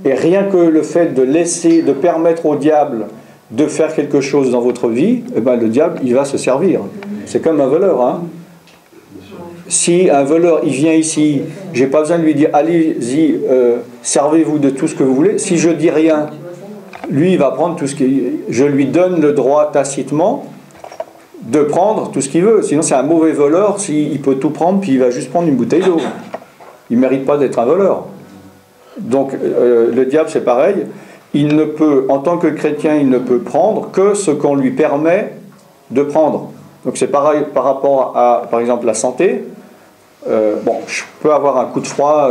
Et rien que le fait de permettre au diable de faire quelque chose dans votre vie, eh ben, le diable, il va se servir. C'est comme un voleur, hein. Si un voleur, il vient ici, j'ai pas besoin de lui dire, allez-y, servez-vous de tout ce que vous voulez. Si je dis rien, lui, il va prendre tout ce qu'il... Je lui donne le droit tacitement de prendre tout ce qu'il veut. Sinon, c'est un mauvais voleur, il peut tout prendre, puis il va juste prendre une bouteille d'eau. Il ne mérite pas d'être un voleur. Donc, le diable, c'est pareil. Il ne peut, en tant que chrétien, il ne peut prendre que ce qu'on lui permet de prendre. Donc, c'est pareil par rapport à, par exemple, la santé. Bon, je peux avoir un coup de froid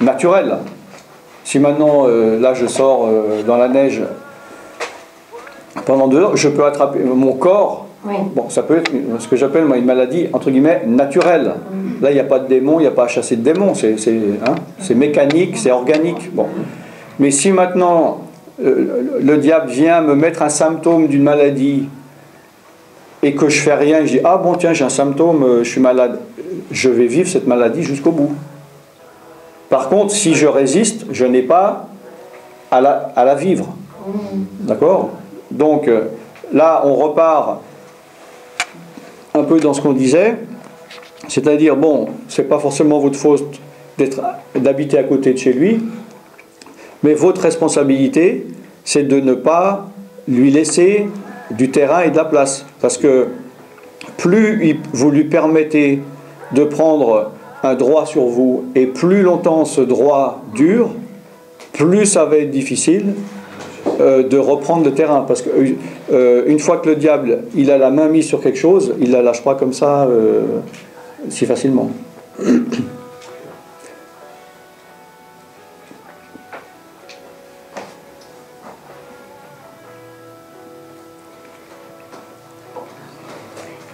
naturel. Si maintenant, là, je sors dans la neige pendant 2 heures, je peux attraper mon corps. Oui. Bon, ça peut être ce que j'appelle moi une maladie, entre guillemets, naturelle. Là, il n'y a pas de démon, il n'y a pas à chasser de démons. C'est mécanique, c'est organique. Bon. Mais si maintenant, le diable vient me mettre un symptôme d'une maladie et que je fais rien, je dis « Ah bon, tiens, j'ai un symptôme, je suis malade », je vais vivre cette maladie jusqu'au bout. Par contre, si je résiste, je n'ai pas à la vivre. D'accord ? Donc, là, on repart un peu dans ce qu'on disait, c'est-à-dire, bon, c'est pas forcément votre faute d'habiter à côté de chez lui, mais votre responsabilité, c'est de ne pas lui laisser du terrain et de la place. Parce que plus vous lui permettez de prendre un droit sur vous, et plus longtemps ce droit dure, plus ça va être difficile de reprendre le terrain. Parce qu'une fois que le diable il a la main mise sur quelque chose, il ne la lâche pas comme ça si facilement.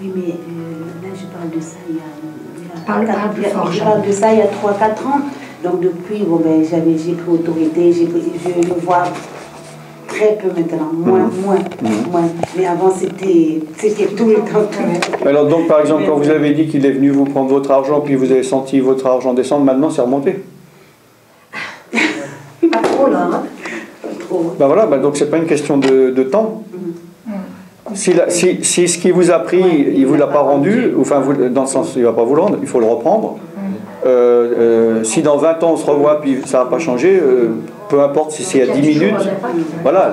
Oui, mais là, je parle de ça il y a 3-4 ans. Donc, depuis, bon, ben, j'ai pris autorité, je le vois très peu maintenant, moins. Mais avant, c'était tout le temps. Alors, donc, par exemple, quand vous avez dit qu'il est venu vous prendre votre argent, puis vous avez senti votre argent descendre, maintenant, c'est remonté. Pas trop, là. Hein? Pas trop. Ben voilà, donc, c'est pas une question de temps. Si ce qu'il vous a pris, il ne vous l'a pas rendu, enfin, dans le sens, il ne va pas vous le rendre, il faut le reprendre. Si dans 20 ans on se revoit puis ça n'a pas changé, peu importe si c'est à 10 minutes, voilà.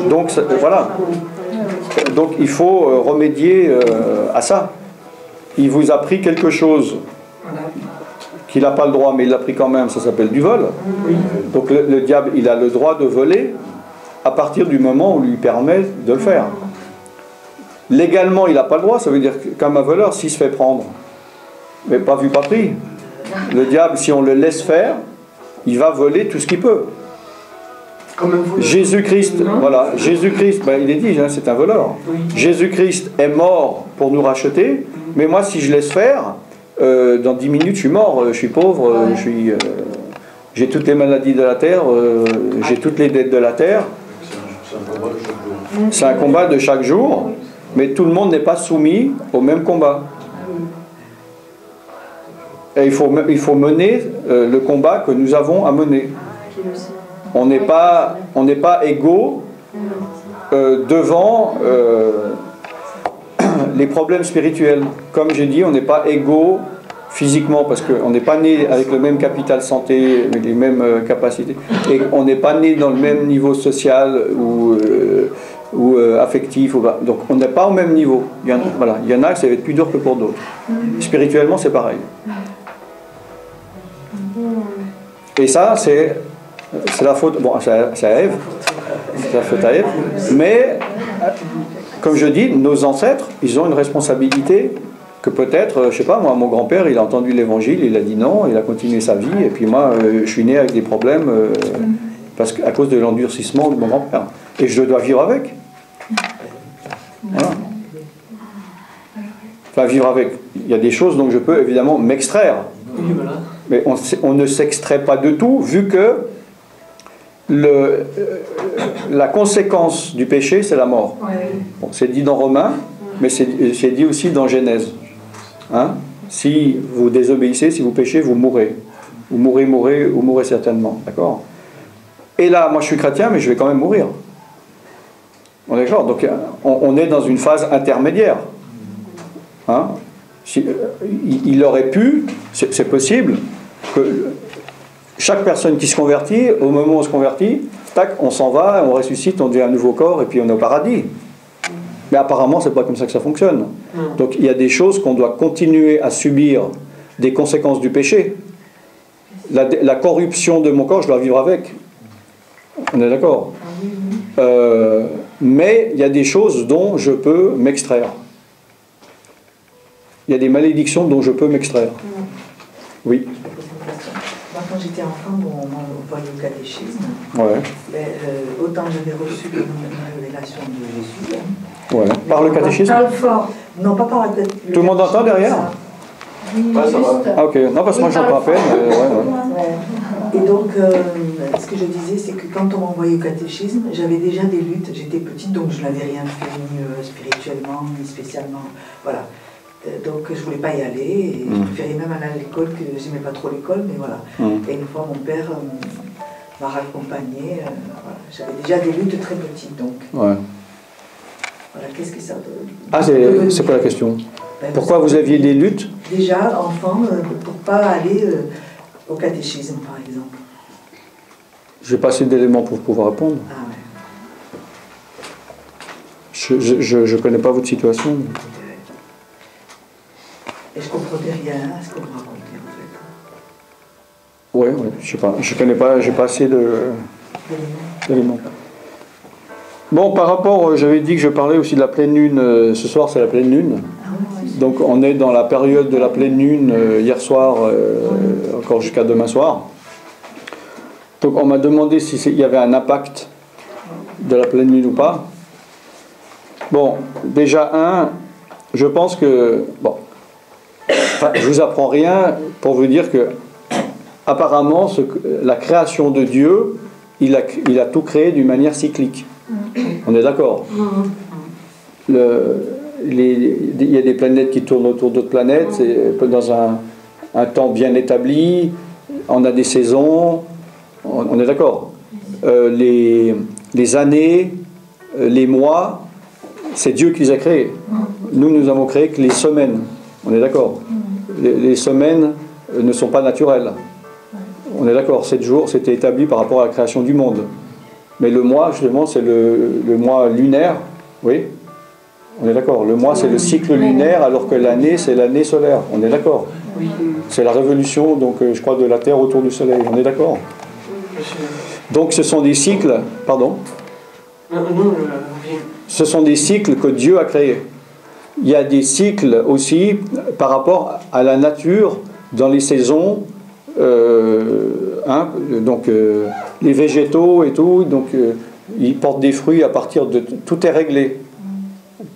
Donc, voilà. Donc il faut remédier à ça. Il vous a pris quelque chose qu'il n'a pas le droit, mais il l'a pris quand même, ça s'appelle du vol. Donc le diable, il a le droit de voler à partir du moment où on lui permet de le faire. Légalement, il n'a pas le droit, ça veut dire que comme un voleur, s'il se fait prendre, mais pas vu, pas pris. Le diable, si on le laisse faire, il va voler tout ce qu'il peut. Jésus-Christ, voilà, Jésus-Christ, ben, il est dit, hein, c'est un voleur. Oui. Jésus-Christ est mort pour nous racheter, mais moi, si je laisse faire, dans 10 minutes, je suis mort, je suis pauvre, j'ai toutes les maladies de la terre, j'ai toutes les dettes de la terre. C'est un combat de chaque jour, mais tout le monde n'est pas soumis au même combat. Et il faut mener le combat que nous avons à mener. On n'est pas égaux devant les problèmes spirituels. Comme j'ai dit, on n'est pas égaux physiquement parce qu'on n'est pas né avec le même capital santé, avec les mêmes capacités, et on n'est pas né dans le même niveau social ou affectif. Donc on n'est pas au même niveau. Il y en a que ça va être plus dur que pour d'autres. Spirituellement, c'est pareil. Et ça, c'est la faute. Bon, c'est à Ève. C'est la faute à Ève. Mais, comme je dis, nos ancêtres, ils ont une responsabilité que peut-être, je sais pas, moi, mon grand-père, il a entendu l'évangile, il a dit non, il a continué sa vie, et puis moi, je suis né avec des problèmes à cause de l'endurcissement de mon grand-père. Et je dois vivre avec. Voilà. Enfin, vivre avec. Il y a des choses dont je peux évidemment m'extraire. Mais on ne s'extrait pas de tout, vu que la conséquence du péché, c'est la mort. Bon, c'est dit dans Romains, mais c'est dit aussi dans Genèse. Hein? Si vous désobéissez, si vous péchez, vous mourrez. ou mourrez certainement, d'accord? Et là, moi je suis chrétien, mais je vais quand même mourir. On est d'accord? Donc on est dans une phase intermédiaire. Hein? Il aurait pu, c'est possible, que chaque personne qui se convertit, au moment où on se convertit, tac, on s'en va, on ressuscite, on devient un nouveau corps, et puis on est au paradis. Mais apparemment, c'est pas comme ça que ça fonctionne. Donc il y a des choses qu'on doit continuer à subir, des conséquences du péché. La corruption de mon corps, je dois vivre avec. On est d'accord? Mais il y a des choses dont je peux m'extraire. Il y a des malédictions dont je peux m'extraire. Oui. Moi, quand j'étais enfant, on m'envoyait au catéchisme. Ouais. Autant j'avais reçu une révélation de Jésus. Ouais. Par le catéchisme? Non, pas par le catéchisme. Tout le monde entend derrière? Oui, ouais, ça va. Ah, ok. Non, parce que moi, j'entends à peine. Et donc, ce que je disais, c'est que quand on m'envoyait au catéchisme, j'avais déjà des luttes. J'étais petite, donc je n'avais rien fait, ni spirituellement, ni spécialement. Voilà. Donc je ne voulais pas y aller, et je préférais même aller à l'école, que je n'aimais pas trop l'école, mais voilà. Et une fois, mon père m'a raccompagnée. Voilà. J'avais déjà des luttes très petites, donc. Ouais. Voilà, qu'est-ce que ça donne? Ah, c'est quoi la question? Pourquoi vous aviez des luttes? Déjà, enfant, pour ne pas aller au catéchisme, par exemple. Je n'ai pas assez d'éléments pour pouvoir répondre. Ah ouais. Je ne connais pas votre situation. Et je ne comprenais rien à ce qu'on me racontait, en fait. Oui, je sais pas. Je connais pas, j'ai pas assez d'éléments. Bon, par rapport, j'avais dit que je parlais aussi de la pleine lune. Ce soir, c'est la pleine lune. Donc, on est dans la période de la pleine lune, hier soir, encore jusqu'à demain soir. Donc, on m'a demandé s'il y avait un impact de la pleine lune ou pas. Bon, déjà, je pense que... Bon, enfin, je ne vous apprends rien pour vous dire que, apparemment, la création de Dieu, il a tout créé d'une manière cyclique. On est d'accord? Il y a des planètes qui tournent autour d'autres planètes, c'est dans un temps bien établi, on a des saisons, on est d'accord? Les années, les mois, c'est Dieu qui les a créés. Nous avons créé que les semaines, on est d'accord? Les semaines ne sont pas naturelles. On est d'accord, 7 jours, c'était établi par rapport à la création du monde. Mais le mois, justement, c'est le mois lunaire, oui? On est d'accord. Le mois, c'est le cycle lunaire, alors que l'année, c'est l'année solaire. On est d'accord. C'est la révolution, donc, je crois, de la Terre autour du Soleil. On est d'accord. Donc, ce sont des cycles... Pardon? Ce sont des cycles que Dieu a créés. Il y a des cycles aussi par rapport à la nature dans les saisons... les végétaux et tout, donc ils portent des fruits à partir de... Tout est réglé.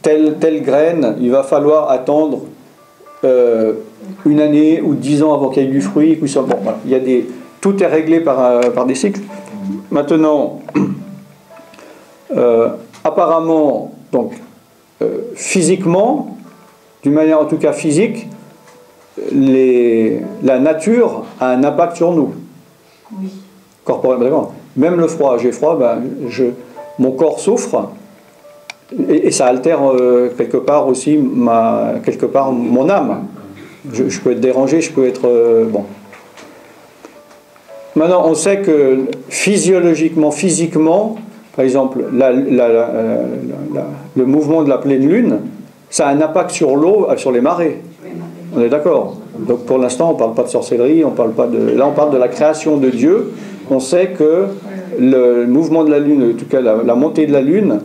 Telle graine, il va falloir attendre une année ou 10 ans avant qu'il y ait du fruit. Bon, voilà. Tout est réglé par des cycles. Maintenant, apparemment, donc, physiquement, d'une manière en tout cas physique, la nature a un impact sur nous. Oui. Corporellement. Même le froid, j'ai froid, mon corps souffre et ça altère quelque part aussi mon âme. Je peux être dérangé, je peux être... bon. Maintenant, on sait que physiquement, par exemple, le mouvement de la pleine lune, ça a un impact sur l'eau, sur les marées. On est d'accord. Donc pour l'instant, on ne parle pas de sorcellerie, on parle de la création de Dieu. On sait que le mouvement de la Lune, en tout cas la montée de la Lune,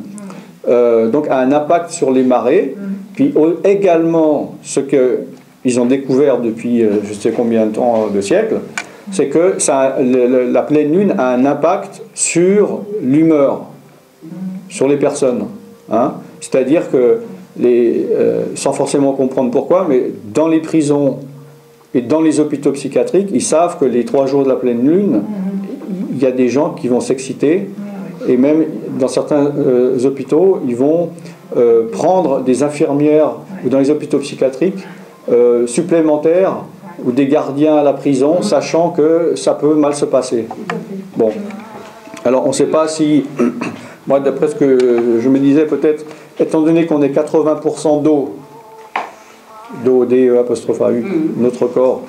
donc a un impact sur les marées. Puis également, ce qu'ils ont découvert depuis je ne sais combien de temps, de siècles, c'est que la pleine Lune a un impact sur l'humeur, sur les personnes. Hein? C'est-à-dire que, sans forcément comprendre pourquoi, mais dans les prisons et dans les hôpitaux psychiatriques, ils savent que les 3 jours de la pleine lune, il y a des gens qui vont s'exciter, et même dans certains hôpitaux, ils vont prendre des infirmières, ou dans les hôpitaux psychiatriques, supplémentaires ou des gardiens à la prison, sachant que ça peut mal se passer. Bon. Alors, on ne sait pas si... Moi, d'après ce que je me disais, peut-être, étant donné qu'on est 80% d'eau, D-E'-A-U, notre corps,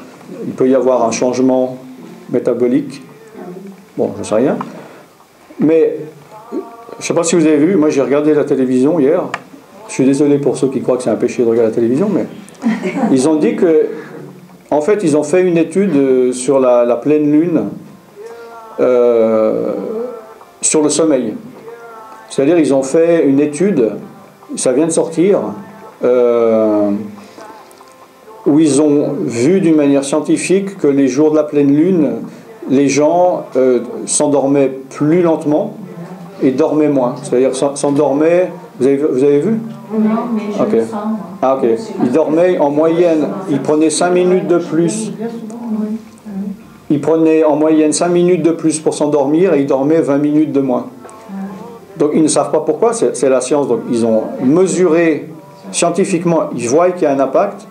il peut y avoir un changement métabolique. Bon, je ne sais rien. Mais, je ne sais pas si vous avez vu, moi j'ai regardé la télévision hier. Je suis désolé pour ceux qui croient que c'est un péché de regarder la télévision, mais ils ont dit que, en fait, ils ont fait une étude sur la pleine lune, sur le sommeil. C'est-à-dire, ils ont fait une étude, ça vient de sortir, où ils ont vu d'une manière scientifique que les jours de la pleine lune, les gens s'endormaient plus lentement et dormaient moins. C'est-à-dire s'endormaient... Vous avez vu? Non, mais je le sens. Ah, ok. Ils dormaient en moyenne, ils prenaient 5 minutes de plus. Ils prenaient en moyenne 5 minutes de plus pour s'endormir et ils dormaient 20 minutes de moins. Donc ils ne savent pas pourquoi, c'est la science. Donc ils ont mesuré scientifiquement, ils voient qu'il y a un impact,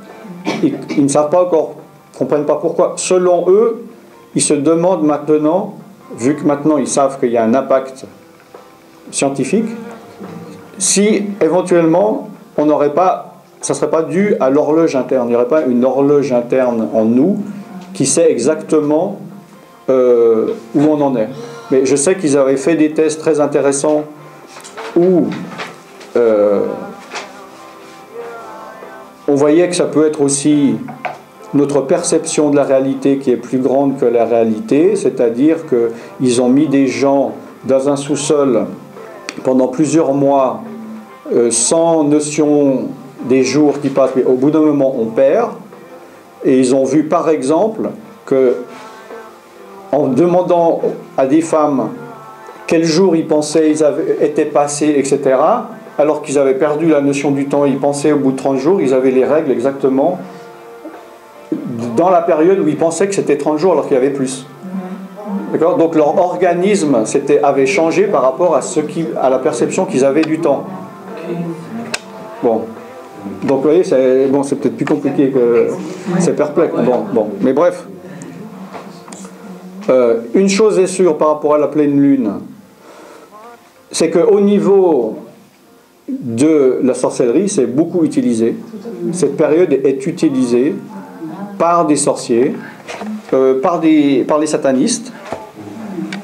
ils ne savent pas encore, ne comprennent pas pourquoi. Selon eux, ils se demandent maintenant, vu que maintenant ils savent qu'il y a un impact scientifique, si éventuellement on n'aurait pas, ça ne serait pas dû à l'horloge interne, il n'y aurait pas une horloge interne en nous qui sait exactement où on en est. Mais je sais qu'ils avaient fait des tests très intéressants où on voyait que ça peut être aussi notre perception de la réalité qui est plus grande que la réalité, c'est-à-dire qu'ils ont mis des gens dans un sous-sol pendant plusieurs mois sans notion des jours qui passent, mais au bout d'un moment on perd, et ils ont vu par exemple que en demandant à des femmes quel jour ils pensaient étaient passés, etc., alors qu'ils avaient perdu la notion du temps, ils pensaient au bout de 30 jours, ils avaient les règles exactement dans la période où ils pensaient que c'était 30 jours alors qu'il y avait plus. D'accord ? Donc leur organisme avait changé par rapport à la perception qu'ils avaient du temps. Bon. Donc vous voyez, c'est peut-être plus compliqué que... C'est perplexe. Bon. Mais bref. Une chose est sûre par rapport à la pleine lune, c'est qu'au niveau de la sorcellerie, c'est beaucoup utilisé. Cette période est utilisée par des sorciers, par les satanistes,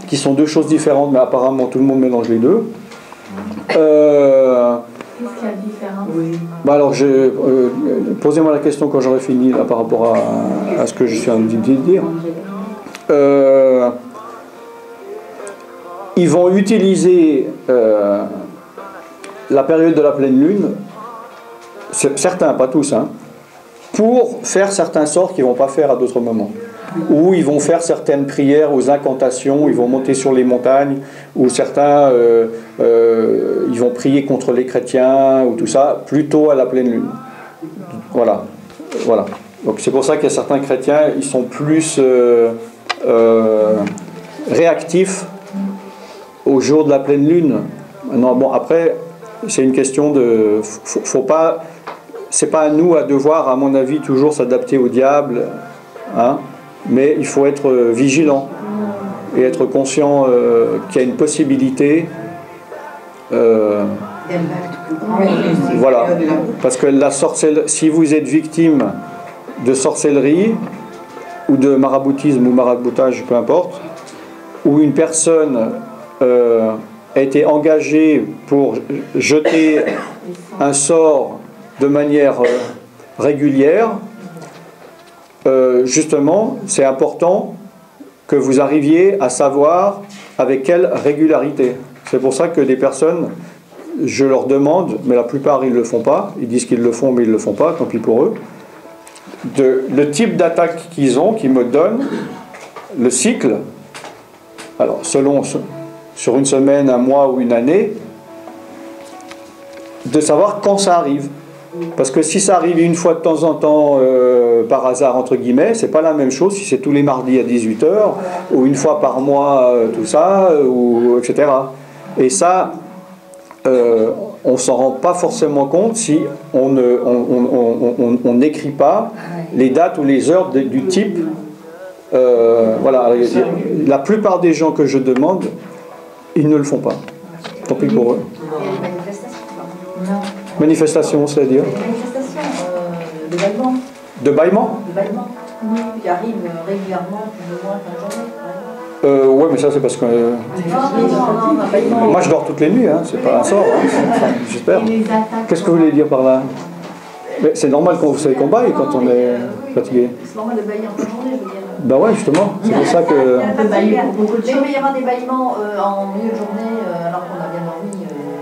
qui sont deux choses différentes, mais apparemment tout le monde mélange les deux. Qu'est-ce qu'il y a de différent? Bah alors, posez-moi la question quand j'aurai fini là, par rapport à ce que je suis en train de dire. Ils vont utiliser la période de la pleine lune, certains, pas tous, pour faire certains sorts qu'ils ne vont pas faire à d'autres moments. Ou ils vont faire certaines prières aux incantations, ils vont monter sur les montagnes, ou certains ils vont prier contre les chrétiens, ou tout ça, plutôt à la pleine lune. Voilà. Donc c'est pour ça qu'il y a certains chrétiens, ils sont plus réactifs au jour de la pleine lune. Non, bon, après, c'est une question de... c'est pas à nous à devoir, à mon avis, toujours s'adapter au diable, mais il faut être vigilant et être conscient qu'il y a une possibilité. Voilà, parce que si vous êtes victime de sorcellerie ou de maraboutisme ou maraboutage, peu importe, ou une personne a été engagée pour jeter un sort de manière régulière, justement, c'est important que vous arriviez à savoir avec quelle régularité. C'est pour ça que des personnes, je leur demande, mais la plupart ils ne le font pas, ils disent qu'ils le font mais ils ne le font pas, tant pis pour eux, le type d'attaque qu'ils me donnent, le cycle, alors selon sur une semaine, un mois ou une année, de savoir quand ça arrive. Parce que si ça arrive une fois de temps en temps, par hasard, entre guillemets, c'est pas la même chose si c'est tous les mardis à 18h, ou une fois par mois, tout ça, etc. Et ça, on s'en rend pas forcément compte si on n'écrit pas les dates ou les heures du type. Voilà, la plupart des gens que je demande, ils ne le font pas. Tant pis pour eux. Manifestation, c'est-à-dire de bâillement. De bâillement? De bâillement, oui, qui arrive régulièrement, plus ou moins fin de journée. Ouais, mais ça c'est parce que... Moi je dors toutes les nuits, hein, c'est pas un sort, hein, j'espère. Qu'est-ce que vous voulez dire par là? C'est normal quand vous savez qu'on baille quand on est fatigué. C'est normal de bailler en fin de journée, je veux dire. Ben ouais, justement, c'est pour ça que... On peut bailler pour beaucoup de choses. Mais il peut y avoir des bâillements en milieu de journée alors qu'on a bien dormi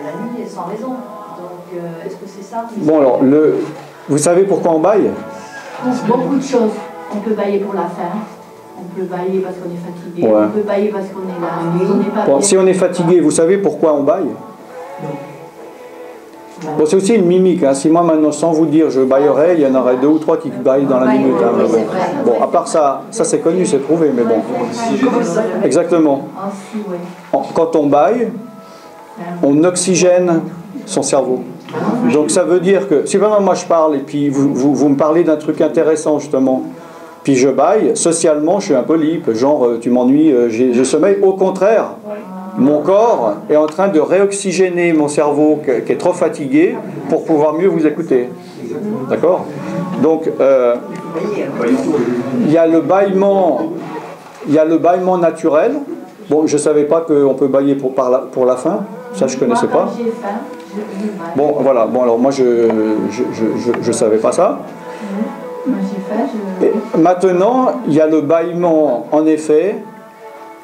la nuit sans raison. Donc est-ce que c'est ça? Bon alors, vous savez pourquoi on baille? Beaucoup de choses. On peut bailler pour la faim. On peut bailler parce qu'on est fatigué. Ouais. On peut bailler parce qu'on est là. On n'est pas bon, si on est fatigué, vous savez pourquoi on baille? Bon, c'est aussi une mimique. Hein. Si moi maintenant, sans vous dire, je baillerais, il y en aurait 2 ou 3 qui baillent dans la minute. Hein, bon, à part ça, c'est connu, c'est prouvé, mais bon. Exactement. Quand on baille, on oxygène son cerveau. Donc ça veut dire que, si maintenant moi je parle et puis vous me parlez d'un truc intéressant justement, puis je baille, socialement je suis un peu libre, genre tu m'ennuies, j'ai sommeil. Au contraire, mon corps est en train de réoxygéner mon cerveau qui est trop fatigué pour pouvoir mieux vous écouter. D'accord? Donc il y a le bâillement naturel. Bon, je ne savais pas qu'on peut bailler pour la faim, ça je ne connaissais pas. Bon, voilà. Bon, alors moi, je savais pas ça. Et maintenant, il y a le bâillement, en effet,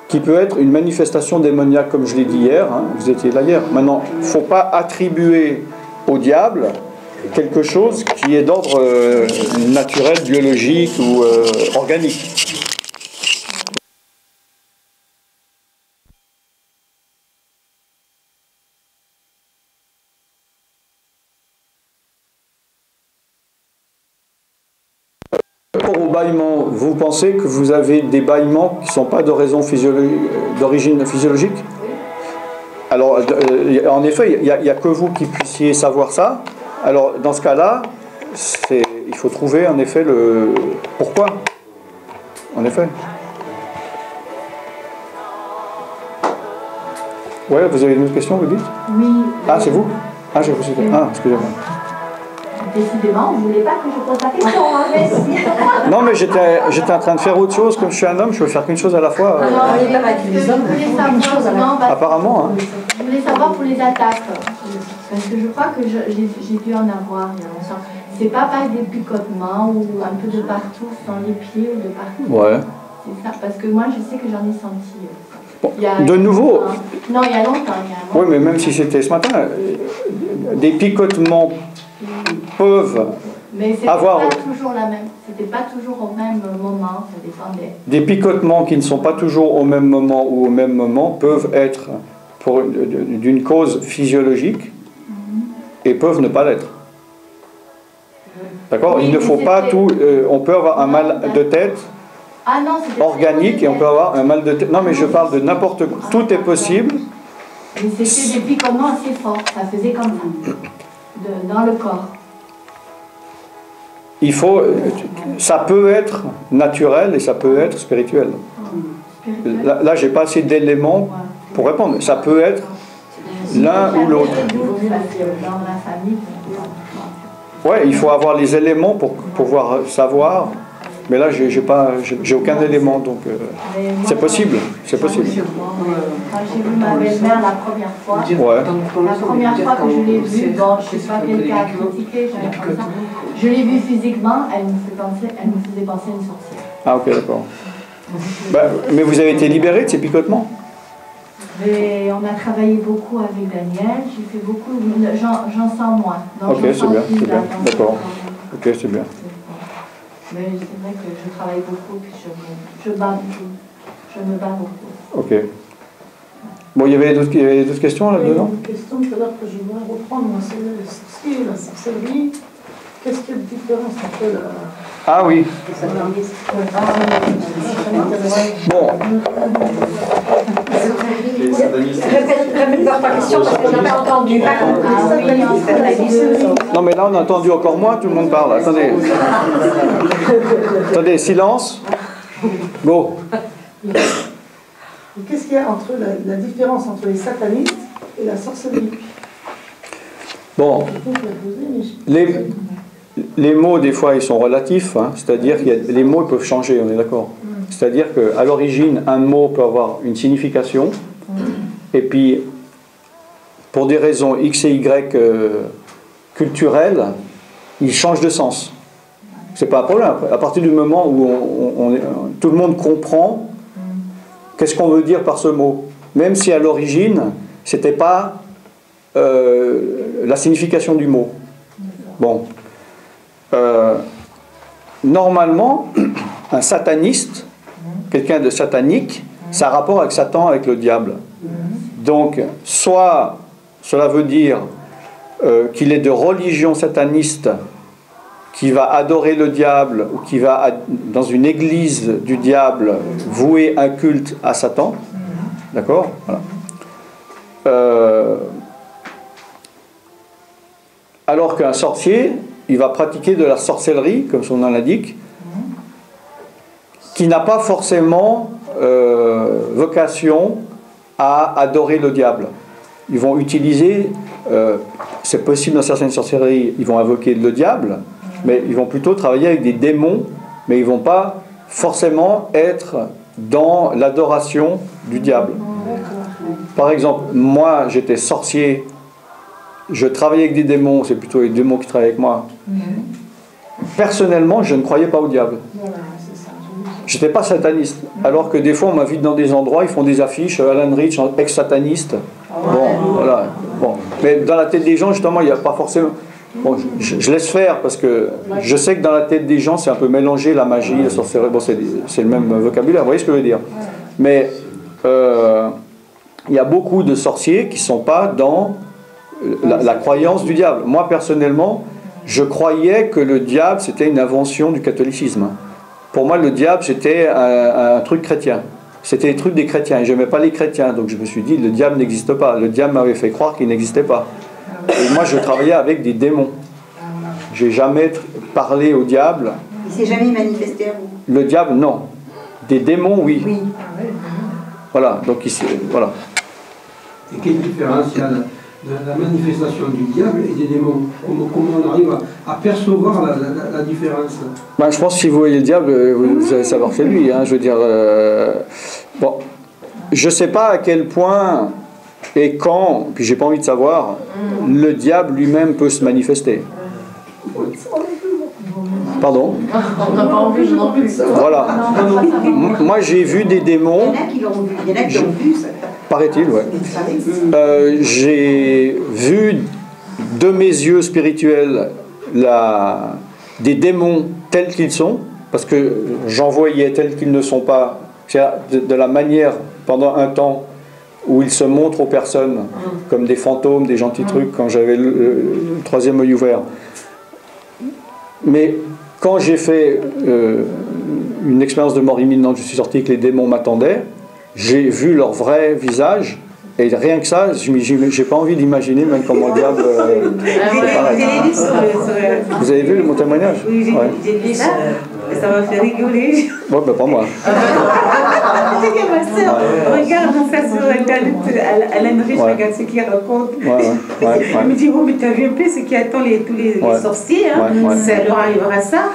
qui peut être une manifestation démoniaque, comme je l'ai dit hier. Hein, vous étiez là hier. Maintenant, il ne faut pas attribuer au diable quelque chose qui est d'ordre naturel, biologique ou organique. Au bâillement, vous pensez que vous avez des bâillements qui ne sont pas d'origine physiologique? Alors, en effet, il n'y a que vous qui puissiez savoir ça. Alors, dans ce cas-là, il faut trouver en effet le pourquoi. En effet. Ouais, vous avez une autre question, vous dites? Oui. Ah, c'est vous? Ah, j'ai reçu. Ah, excusez-moi. Décidément, vous ne voulez pas que je pose la question, hein, non, mais j'étais en train de faire autre chose. Comme je suis un homme, je peux faire qu'une chose à la fois. Non, je voulais savoir, apparemment. Hein. Je voulais savoir pour les attaques. Parce que je crois que j'ai dû en avoir il y a longtemps. C'est pas par des picotements ou un peu de partout, dans les pieds ou de partout. Ouais. C'est ça, parce que moi, je sais que j'en ai senti. Bon, de nouveau. Non, il y a longtemps. Oui, mais même si c'était ce matin, des picotements peuvent mais c'était avoir... pas toujours la même. C'était pas toujours au même moment, ça dépendait. Des picotements qui ne sont pas toujours au même moment ou au même moment peuvent être d'une cause physiologique et peuvent ne pas l'être. D'accord? Il ne faut pas tout... on peut avoir un mal de tête organique et on peut avoir un mal de tête... Non, mais je parle de n'importe quoi. Tout est possible. Mais c'était des picotements assez forts. Ça faisait comme ça. Dans le corps. Ça peut être naturel et ça peut être spirituel. Là j'ai pas assez d'éléments pour répondre. Ça peut être l'un ou l'autre. Ouais, il faut avoir les éléments pour pouvoir savoir. Mais là, j'ai aucun élément, donc c'est possible. C'est possible. Quand j'ai vu ma belle-mère la première fois, la première fois que je l'ai vue, bon, je ne sais pas quelqu'un a critiqué, je l'ai vue physiquement, elle me faisait penser à une sorcière. Ah ok, d'accord. Mais vous avez été libéré de ces picotements? Mais on a travaillé beaucoup avec Daniel, j'ai fait beaucoup, j'en sens moins. Ok, c'est bien, d'accord. Ok, c'est bien. Mais c'est vrai que je travaille beaucoup, puis je me bats beaucoup. Ok. Bon, il y avait d'autres questions là-dedans? Une question peut-être que je voudrais reprendre, c'est le sorcier, la sorcellerie. Qu'est-ce qu'il y a de différence entre la... Ah oui. Bon. Répète ta question parce que je n'ai pas entendu. Non mais là on a entendu encore moins, tout le monde parle. Attendez. Attendez, silence. Go. Qu'est-ce qu'il y a entre la différence entre les satanistes et la sorcellerie? Bon, les mots, des fois, ils sont relatifs, hein, c'est-à-dire que les mots ils peuvent changer, on est d'accord. C'est-à-dire qu'à l'origine, un mot peut avoir une signification, et puis, pour des raisons X et Y culturelles, il change de sens. C'est pas un problème. À partir du moment où tout le monde comprend qu'est-ce qu'on veut dire par ce mot, même si à l'origine, c'était pas la signification du mot. Bon. Normalement, un sataniste, quelqu'un de satanique, ça a rapport avec Satan, avec le diable. Donc, soit cela veut dire qu'il est de religion sataniste, qui va adorer le diable, ou qui va, dans une église du diable, vouer un culte à Satan. D'accord ? Voilà. Alors qu'un sorcier, il va pratiquer de la sorcellerie, comme son nom l'indique, qui n'a pas forcément vocation à adorer le diable. Ils vont utiliser, c'est possible dans certaines sorcelleries, ils vont invoquer le diable, mais ils vont plutôt travailler avec des démons, mais ils ne vont pas forcément être dans l'adoration du diable. Par exemple, moi j'étais sorcier, je travaillais avec des démons, c'est plutôt les démons qui travaillent avec moi. Personnellement, je ne croyais pas au diable. Je n'étais pas sataniste. Alors que des fois, on m'invite dans des endroits, ils font des affiches, Alan Rich, ex-sataniste. Bon, voilà. Bon. Mais dans la tête des gens, justement, il n'y a pas forcément... Bon, je laisse faire, parce que je sais que dans la tête des gens, c'est un peu mélangé, la magie, la sorcellerie. Bon, c'est le même vocabulaire, vous voyez ce que je veux dire. Mais il y a beaucoup de sorciers qui ne sont pas dans la croyance du diable. Moi, personnellement, je croyais que le diable, c'était une invention du catholicisme. Pour moi, le diable, c'était un truc chrétien. C'était les trucs des chrétiens. Et je n'aimais pas les chrétiens. Donc je me suis dit, le diable n'existe pas. Le diable m'avait fait croire qu'il n'existait pas. Et moi, je travaillais avec des démons. Je n'ai jamais parlé au diable. Il ne s'est jamais manifesté à vous? Le diable, non. Des démons, oui. Oui. Voilà. Donc ici, voilà. Et quelle différence il y a la manifestation du diable et des démons? Comment on arrive à percevoir la différence? Ben, je pense que si vous voyez le diable, vous allez savoir que c'est lui. Hein, je veux dire, bon, je ne sais pas à quel point et quand, puis j'ai pas envie de savoir, le diable lui-même peut se manifester. Pardon? On n'a pas envie non plus. Voilà. Moi, j'ai vu des démons. Il y en a qui l'ont vu, ça. Paraît-il, ouais. J'ai vu de mes yeux spirituels des démons tels qu'ils sont, parce que j'en voyais tels qu'ils ne sont pas, de la manière, pendant un temps, où ils se montrent aux personnes, comme des fantômes, des gentils trucs, quand j'avais le troisième œil ouvert. Mais quand j'ai fait une expérience de mort imminente, je suis sorti que les démons m'attendaient, j'ai vu leur vrai visage, et rien que ça, j'ai pas envie d'imaginer même comment le diable Vous avez vu mon témoignage? Oui, j'ai vu ça, ça m'a fait rigoler. Bon, ben pas moi. Tu sais que ma soeur regarde ça sur Internet, Alain Rich, regarde ce qu'il raconte. Elle me dit, oh, mais t'as vu un peu ce qui attend tous les sorciers, hein. Ça leur arrivera ça.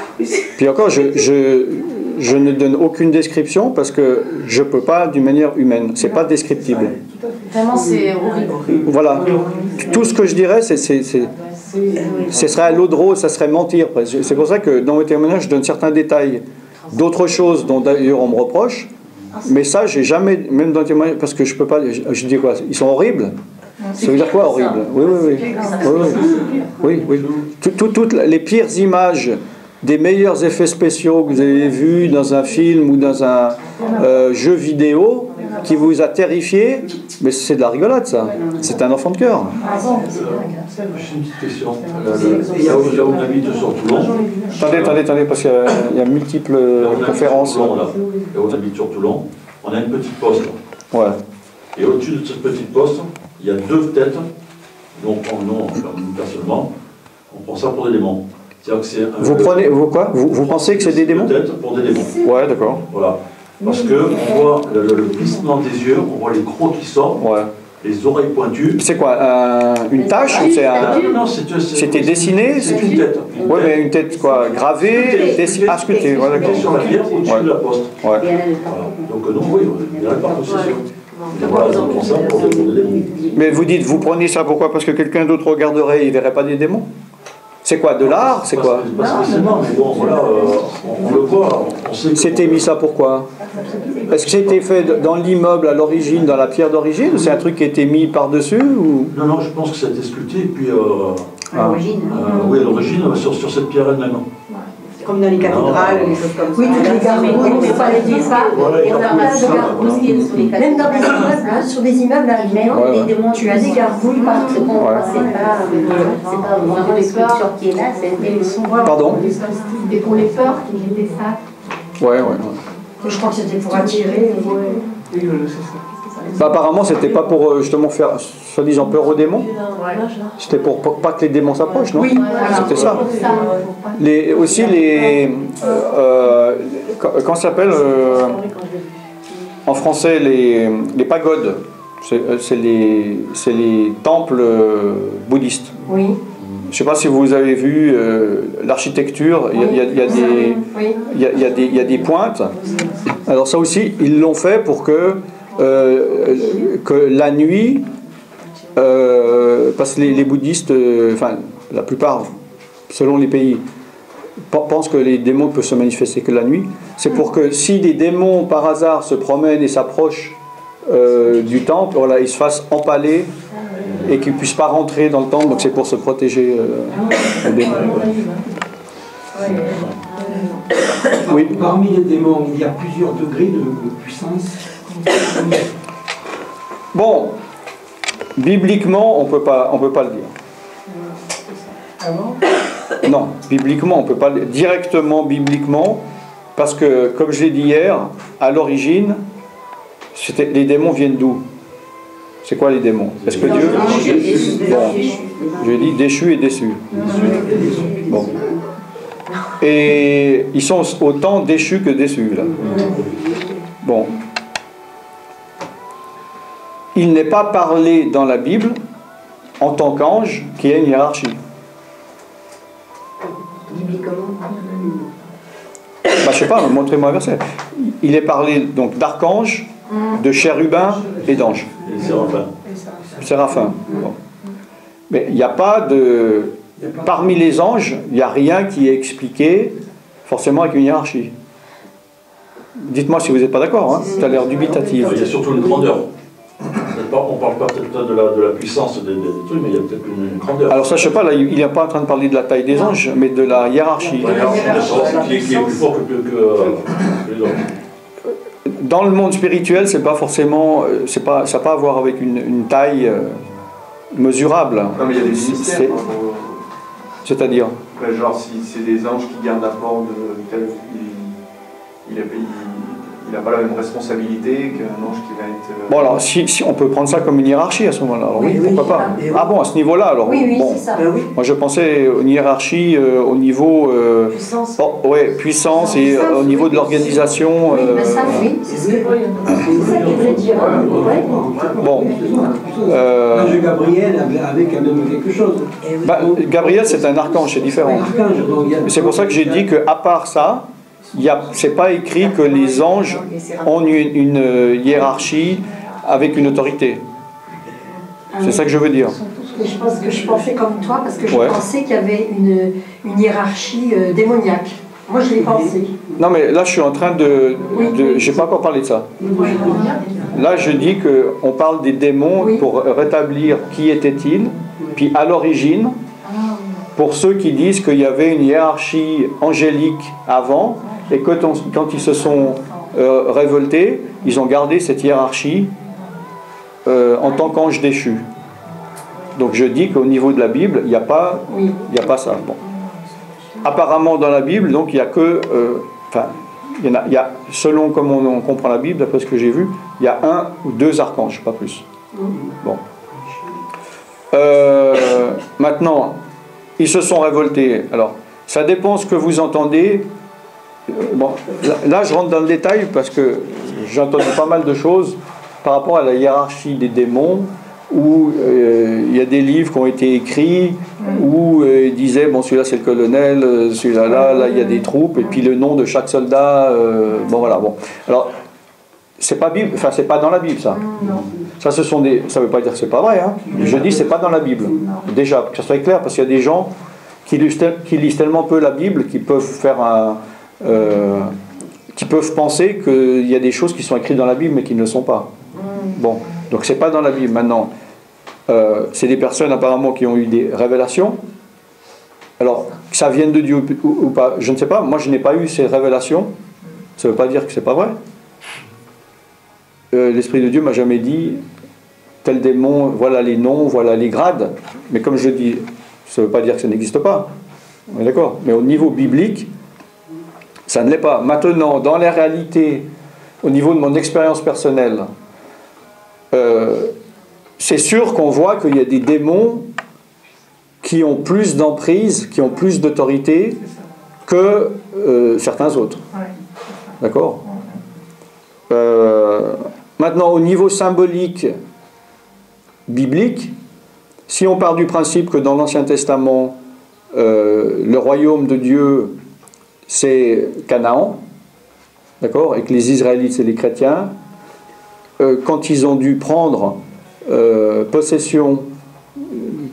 Puis encore, je ne donne aucune description parce que je ne peux pas d'une manière humaine. C'est pas descriptible. Vraiment, c'est horrible. Voilà. Tout ce que je dirais, ce serait à l'eau de rose, ça serait mentir. C'est pour ça que dans mes témoignages, je donne certains détails d'autres choses dont d'ailleurs on me reproche. Mais ça, j'ai jamais, même dans les témoignages, parce que je peux pas. Je dis quoi? Ils sont horribles. Ça veut dire quoi, horrible? Oui. Toutes les pires images des meilleurs effets spéciaux que vous avez vus dans un film ou dans un jeu vidéo qui vous a terrifié, mais c'est de la rigolade, ça. C'est un enfant de cœur. J'ai une petite question. Là où on habite sur Toulon. Attendez, parce qu'il y a multiples conférences. Là où on habite sur Toulon, on a une petite poste. Ouais. Et au-dessus de cette petite poste, il y a deux têtes. Nous, personnellement, on prend ça pour des démons. Vous pensez que c'est des démons? Peut-être pour des démons. Ouais, d'accord. Voilà. Parce qu'on voit le plissement des yeux, on voit les crocs qui sortent, les oreilles pointues. C'est quoi, une tache ou c'est un... Non, c'était dessiné? C'est une tête. Oui, mais une tête quoi, gravée, sculptée. Ouais, d'accord. Sur la pierre au-dessus de la poste. Ouais. Voilà. Donc non, oui, il n'y en a pas de possession. Voilà, pour ça, pour des démons. Mais vous dites, vous prenez ça pourquoi? Parce que quelqu'un d'autre regarderait, il ne verrait pas des démons? C'est quoi, de l'art? C'est quoi? Pas spécialement, mais bon, voilà, on le voit, on sait. C'était mis ça pourquoi? Est-ce que c'était fait dans l'immeuble à l'origine, dans la pierre d'origine, ou c'est un truc qui a été mis par-dessus ou... Non, je pense que ça a été sculpté, et puis... à l'origine. Oui, à l'origine, sur cette pierre elle-même. Comme dans les cathédrales, les choses comme ça. Oui, toutes les gargouilles, on ne peut pas les dire ça. Et on a plein de gargouilles sur les cathédrales. Même dans des immeubles, sur des immeubles allemands, tu as des gargouilles partout. C'est pas vraiment les sculptures qui est là, c'est... Pardon? Et pour les peurs qui mettaient ça. Ouais. Je crois que c'était pour attirer. Bah, apparemment, c'était pas pour justement faire soi-disant peur aux démons. C'était pour pas que les démons s'approchent, non? Oui, c'était ça. Aussi les comment ça s'appelle en français les pagodes. C'est les temples bouddhistes. Oui. Je ne sais pas si vous avez vu l'architecture, il y a des pointes. Alors ça aussi, ils l'ont fait pour que la nuit, parce que les bouddhistes, enfin la plupart, selon les pays, pensent que les démons peuvent se manifester que la nuit. C'est pour que si des démons par hasard se promènent et s'approchent du temple, voilà, ils se fassent empaler et qu'ils ne puissent pas rentrer dans le temple, donc c'est pour se protéger des démons. Oui. Parmi les démons, il y a plusieurs degrés de puissance. Bon, bibliquement, on peut pas le dire. Non, bibliquement, on peut pas le dire. Directement, bibliquement, parce que, comme je l'ai dit hier, à l'origine, les démons viennent d'où? C'est quoi les démons? Est-ce que Dieu... Bon, je dis déchus et déçus. Bon. Et ils sont autant déchus que déçus, là. Bon. Il n'est pas parlé dans la Bible, en tant qu'ange, qu'il y a une hiérarchie. Bah, je sais pas, montrez-moi un verset. Il est parlé donc d'archanges, de chérubins et d'anges. Séraphins. Bon. Mais il n'y a pas de... Parmi les anges, il n'y a rien qui est expliqué forcément avec une hiérarchie. Dites-moi si vous n'êtes pas d'accord, hein. Ça a l'air dubitatif. Il y a surtout une grandeur. On ne parle pas peut-être de la puissance des trucs, mais il y a peut-être une grandeur. Alors ça, je ne sais pas, là, il n'est pas en train de parler de la taille des anges, mais de la hiérarchie. La hiérarchie qui est plus fort que les autres. Dans le monde spirituel, c'est pas forcément, ça n'a pas à voir avec une taille mesurable. Non, mais il y a des ministères. C'est-à-dire genre, si c'est des anges qui gardent la porte, il n'a pas la même responsabilité qu'un ange qui va être... Bon, alors, si on peut prendre ça comme une hiérarchie à ce moment-là, alors oui, pourquoi pas. Ah bon, à ce niveau-là, alors bon. C'est ça. Moi, je pensais une hiérarchie au niveau... puissance. Puissance et au niveau de l'organisation... mais ça, oui, c'est ça qu'il voulait dire. Bon. L'ange Gabriel avait quand même quelque chose. Bah, Gabriel, c'est un archange, c'est différent. C'est pour ça que j'ai dit qu'à part ça, c'est pas écrit que les anges ont une hiérarchie avec une autorité. C'est ça que je veux dire. Je pense que je pensais comme toi, parce que je pensais qu'il y avait une hiérarchie démoniaque. Moi, je l'ai pensé. Non, mais là, je suis en train j'ai pas encore parlé de ça. Là, je dis qu'on parle des démons pour rétablir qui étaient-ils, puis à l'origine, pour ceux qui disent qu'il y avait une hiérarchie angélique avant, et que quand ils se sont révoltés, ils ont gardé cette hiérarchie en tant qu'ange déchu. Donc je dis qu'au niveau de la Bible, il n'y a pas ça. Bon. Apparemment dans la Bible, donc il n'y a que... il y a, selon comment on comprend la Bible, d'après ce que j'ai vu, il y a 1 ou 2 archanges, pas plus. Bon. Maintenant, ils se sont révoltés. Alors, Ça dépend ce que vous entendez. Bon, là, je rentre dans le détail parce que j'ai entendu pas mal de choses par rapport à la hiérarchie des démons, où il y a des livres qui ont été écrits, où ils disaient, bon, celui-là c'est le colonel, celui-là, là il y a des troupes, et puis le nom de chaque soldat, bon voilà, bon. Alors, c'est pas Bible, enfin c'est pas dans la Bible ça. Ça, ça veut pas dire que c'est pas vrai, hein. Je dis c'est pas dans la Bible. Déjà, que ça soit clair, parce qu'il y a des gens qui lisent tellement peu la Bible qu'ils peuvent faire qui peuvent penser qu'il y a des choses qui sont écrites dans la Bible mais qui ne le sont pas. Bon, donc c'est pas dans la Bible. Maintenant, c'est des personnes apparemment qui ont eu des révélations. Alors, que ça vienne de Dieu ou pas, je ne sais pas. Moi, je n'ai pas eu ces révélations. Ça ne veut pas dire que c'est pas vrai. L'Esprit de Dieu m'a jamais dit tel démon, voilà les noms, voilà les grades. Mais comme je dis, ça ne veut pas dire que ça n'existe pas. On est d'accord. Mais au niveau biblique, ça ne l'est pas. Maintenant, dans la réalité, au niveau de mon expérience personnelle, c'est sûr qu'on voit qu'il y a des démons qui ont plus d'emprise, qui ont plus d'autorité que certains autres. D'accord ? Maintenant, au niveau symbolique biblique, si on part du principe que dans l'Ancien Testament, le royaume de Dieu, c'est Canaan, d'accord, et que les Israélites, c'est les chrétiens, quand ils ont dû prendre possession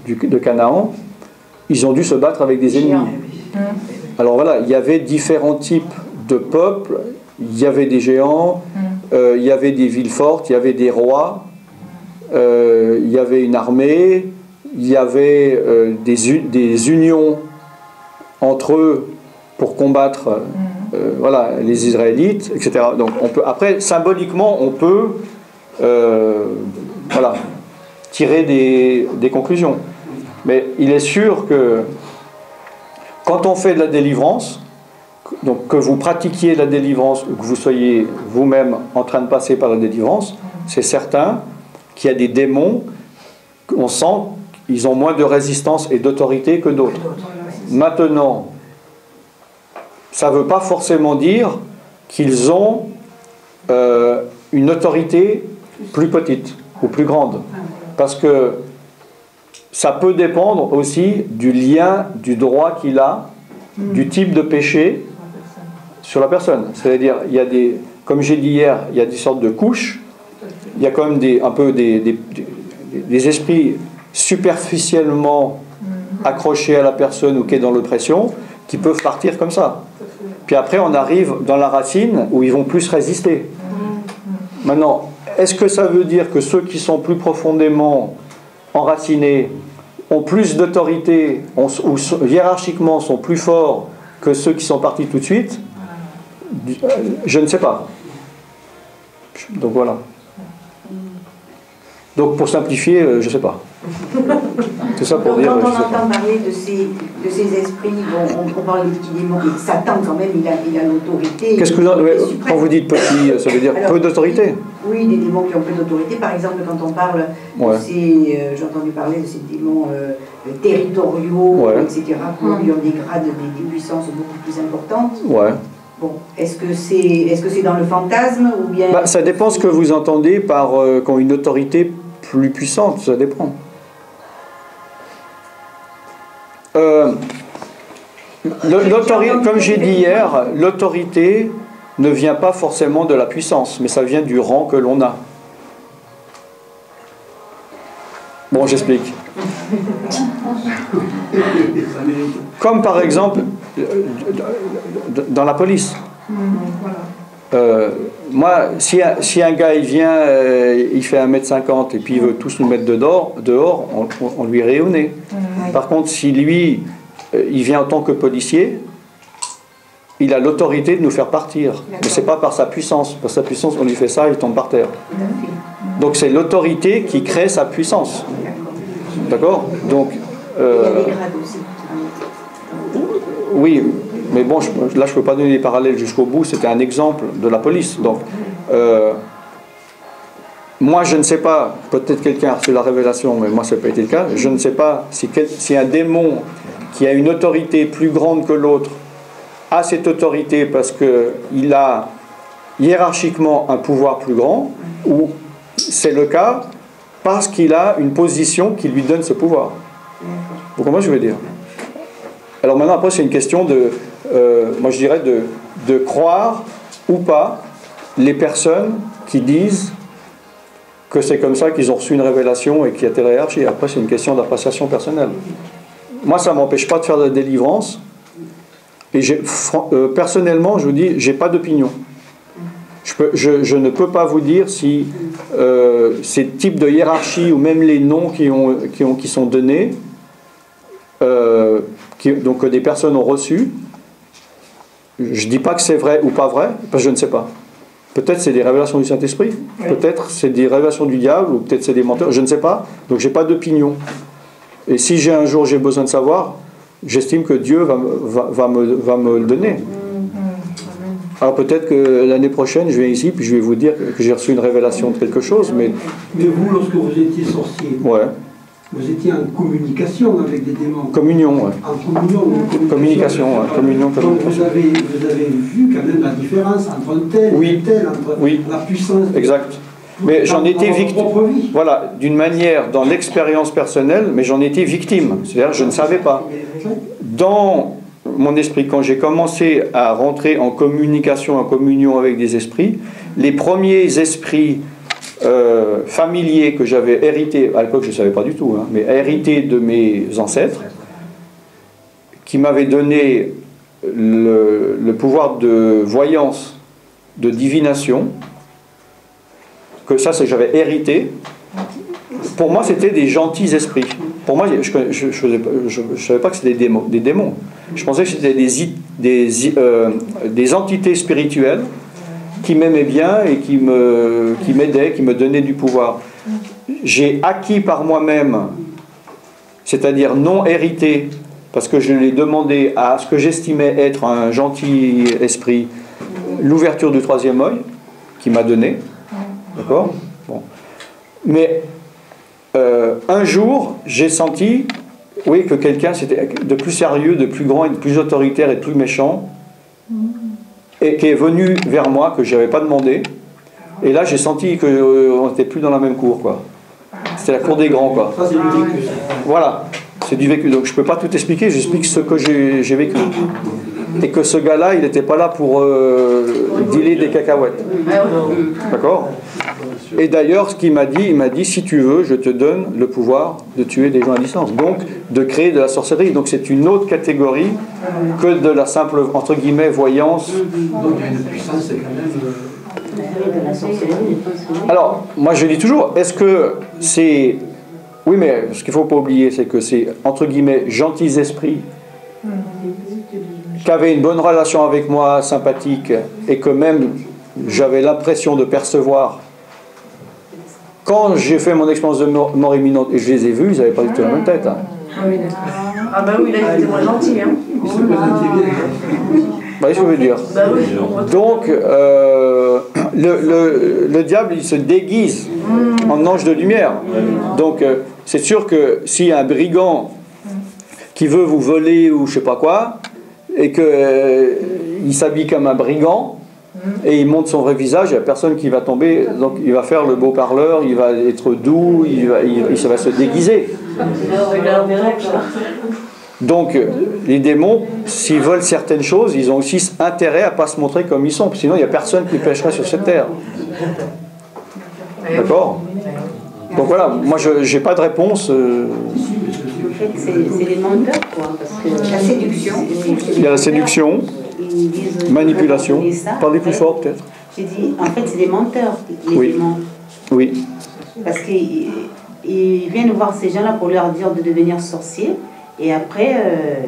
de Canaan, ils ont dû se battre avec des ennemis. Alors voilà, il y avait différents types de peuples, il y avait des géants, il y avait des villes fortes, il y avait des rois, il y avait une armée, il y avait des unions entre eux pour combattre voilà, les Israélites, etc. Donc après, symboliquement, on peut voilà, tirer des conclusions. Mais il est sûr que quand on fait de la délivrance, donc que vous pratiquiez la délivrance, ou que vous soyez vous-même en train de passer par la délivrance, c'est certain qu'il y a des démons, on sent qu'ils ont moins de résistance et d'autorité que d'autres. Maintenant, ça ne veut pas forcément dire qu'ils ont une autorité plus petite ou plus grande. Parce que ça peut dépendre aussi du lien, du droit qu'il a, du type de péché sur la personne. C'est-à-dire, il y a des, comme j'ai dit hier, il y a des sortes de couches. Il y a quand même un peu des esprits superficiellement accrochés à la personne ou qui est dans l'oppression, qui peuvent partir comme ça. Puis après, on arrive dans la racine où ils vont plus résister. Maintenant, est-ce que ça veut dire que ceux qui sont plus profondément enracinés ont plus d'autorité, ou hiérarchiquement sont plus forts que ceux qui sont partis tout de suite? Je ne sais pas. Donc voilà. Donc pour simplifier, je ne sais pas. Tout ça pour dire. Quand on entend parler de ces esprits, bon, on parle des petits démons, mais Satan quand même, il a l'autorité. Qu'est-ce que quand vous dites petit, ça veut dire peu d'autorité? Oui, des démons qui ont peu d'autorité. Par exemple, quand on parle de ces, j'ai entendu parler de ces démons territoriaux, etc., qui ont des grades, des puissances beaucoup plus importantes. Bon, est-ce que c'est dans le fantasme ou bien... Ça dépend ce que vous entendez par qui ont une autorité plus puissante, ça dépend. Comme j'ai dit hier, l'autorité ne vient pas forcément de la puissance, mais ça vient du rang que l'on a. Bon, j'explique. Comme par exemple, dans la police. Moi, si un gars il vient, il fait 1m50 et puis il veut tous nous mettre dehors, on lui rit au nez. Par contre, si lui, il vient en tant que policier, il a l'autorité de nous faire partir. Mais c'est pas par sa puissance. Par sa puissance, on lui fait ça, il tombe par terre. Donc c'est l'autorité qui crée sa puissance. D'accord? Donc, il y a des grades aussi. Oui, mais bon, là je ne peux pas donner les parallèles jusqu'au bout, c'était un exemple de la police. Donc, moi je ne sais pas, peut-être quelqu'un a reçu la révélation, mais moi ça n'a pas été le cas, je ne sais pas si un démon qui a une autorité plus grande que l'autre a cette autorité parce qu'il a hiérarchiquement un pouvoir plus grand, ou c'est le cas parce qu'il a une position qui lui donne ce pouvoir. Vous comprenez ce que je veux dire? Alors maintenant, après, c'est une question de, moi je dirais, de croire ou pas les personnes qui disent que c'est comme ça qu'ils ont reçu une révélation et qu'il y a telle hiérarchie. Après, c'est une question d'appréciation personnelle. Moi, ça ne m'empêche pas de faire de la délivrance. Et personnellement, je vous dis, j'ai pas d'opinion. Je ne peux pas vous dire si ces types de hiérarchie ou même les noms qui sont donnés, donc que des personnes ont reçus, je ne dis pas que c'est vrai ou pas vrai, parce que je ne sais pas. Peut-être c'est des révélations du Saint-Esprit, peut-être c'est des révélations du diable, ou peut-être c'est des menteurs, je ne sais pas, donc j'ai pas d'opinion. Et si un jour j'ai besoin de savoir, j'estime que Dieu va me le donner. Alors peut-être que l'année prochaine, je viens ici, puis je vais vous dire que j'ai reçu une révélation de quelque chose, mais... Mais vous, lorsque vous étiez sorcier, vous étiez en communication avec des démons. Communion, oui. En communion. Communication, oui. Communion. Donc vous avez vu quand même la différence entre un tel et un tel, entre la puissance... Exact. Mais j'en étais victime, voilà, d'une manière, dans l'expérience personnelle, mais j'en étais victime. C'est-à-dire, je ne savais pas. Dans mon esprit, quand j'ai commencé à rentrer en communication, en communion avec des esprits, les premiers esprits familiers que j'avais hérités, à l'époque je ne savais pas du tout, mais hérités de mes ancêtres, qui m'avaient donné le pouvoir de voyance, de divination, que ça, j'avais hérité. Pour moi, c'était des gentils esprits. Pour moi, je ne savais pas que c'était des démons. Je pensais que c'était des entités spirituelles qui m'aimaient bien et qui m'aidaient, qui me donnaient du pouvoir. J'ai acquis par moi-même, c'est-à-dire non hérité, parce que je l'ai demandé à ce que j'estimais être un gentil esprit, l'ouverture du troisième œil, qui m'a donné. D'accord ? Bon. Mais un jour, j'ai senti, oui, que quelqu'un c'était de plus sérieux, de plus grand, et de plus autoritaire et de plus méchant, et qui est venu vers moi, que je n'avais pas demandé. Et là, j'ai senti qu'on n'était plus dans la même cour, quoi. C'était la cour des grands, quoi. Voilà, c'est du vécu. Donc je ne peux pas tout expliquer, j'explique ce que j'ai vécu. Et que ce gars-là, il n'était pas là pour dealer des cacahuètes. D'accord ? Et d'ailleurs, ce qu'il m'a dit, il m'a dit, si tu veux, je te donne le pouvoir de tuer des gens à distance. Donc, de créer de la sorcellerie. Donc, c'est une autre catégorie que de la simple, entre guillemets, voyance. Donc, il y a une puissance quand même... Alors, moi, je dis toujours, est-ce que c'est... Oui, mais ce qu'il ne faut pas oublier, c'est que c'est, entre guillemets, gentils esprits qui avaient une bonne relation avec moi, sympathique, et que même j'avais l'impression de percevoir. Quand j'ai fait mon expérience de mort imminente et je les ai vus, ils n'avaient pas du tout la même tête. Ah oui, d'accord. Ah bah oui, là, ils étaient moins gentils. Hein. Ils se présentaient bien. Vous voyez ce que je veux dire? Donc, le diable, il se déguise en ange de lumière. Donc, c'est sûr que s'il y a un brigand qui veut vous voler ou je sais pas quoi, et qu'il s'habille comme un brigand, et il montre son vrai visage, il n'y a personne qui va tomber, donc il va faire le beau parleur, il va être doux, il va se déguiser. Donc les démons, s'ils veulent certaines choses, ils ont aussi intérêt à ne pas se montrer comme ils sont, sinon il n'y a personne qui pêcherait sur cette terre. D'accord? Donc voilà, moi je n'ai pas de réponse. En fait, c'est les menteurs, quoi, parce que la séduction. Il y a la séduction, manipulation. Parlez plus fort peut-être. J'ai dit, en fait, c'est des menteurs, les démons. Oui. Parce qu'ils viennent voir ces gens-là pour leur dire de devenir sorciers. Et après,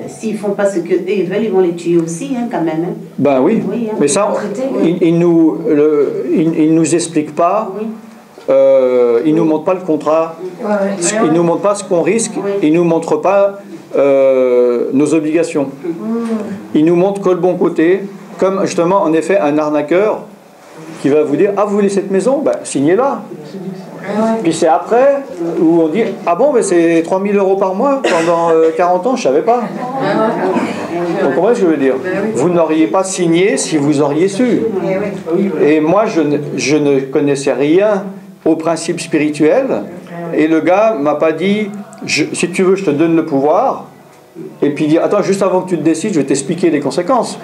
s'ils ne font pas ce qu'eux ils veulent, ils vont les tuer aussi, hein, quand même. Hein. Ben oui, hein, mais ça, ils ne nous expliquent pas. Oui. Ils ne nous montrent pas le contrat, ils ne nous montrent pas ce qu'on risque, ils ne nous montrent pas nos obligations. Ils nous montrent que le bon côté, comme justement en effet un arnaqueur qui va vous dire « Ah, vous voulez cette maison ? Ben, signez-la !» Puis c'est après où on dit ah bon, mais c'est 3 000 € par mois pendant 40 ans, je savais pas. Vous comprenez ce que je veux dire? Vous n'auriez pas signé si vous auriez su. Et moi, je ne connaissais rien au principe spirituel. Et le gars m'a pas dit si tu veux, je te donne le pouvoir. Et puis dire attends, juste avant que tu te décides, je vais t'expliquer les conséquences.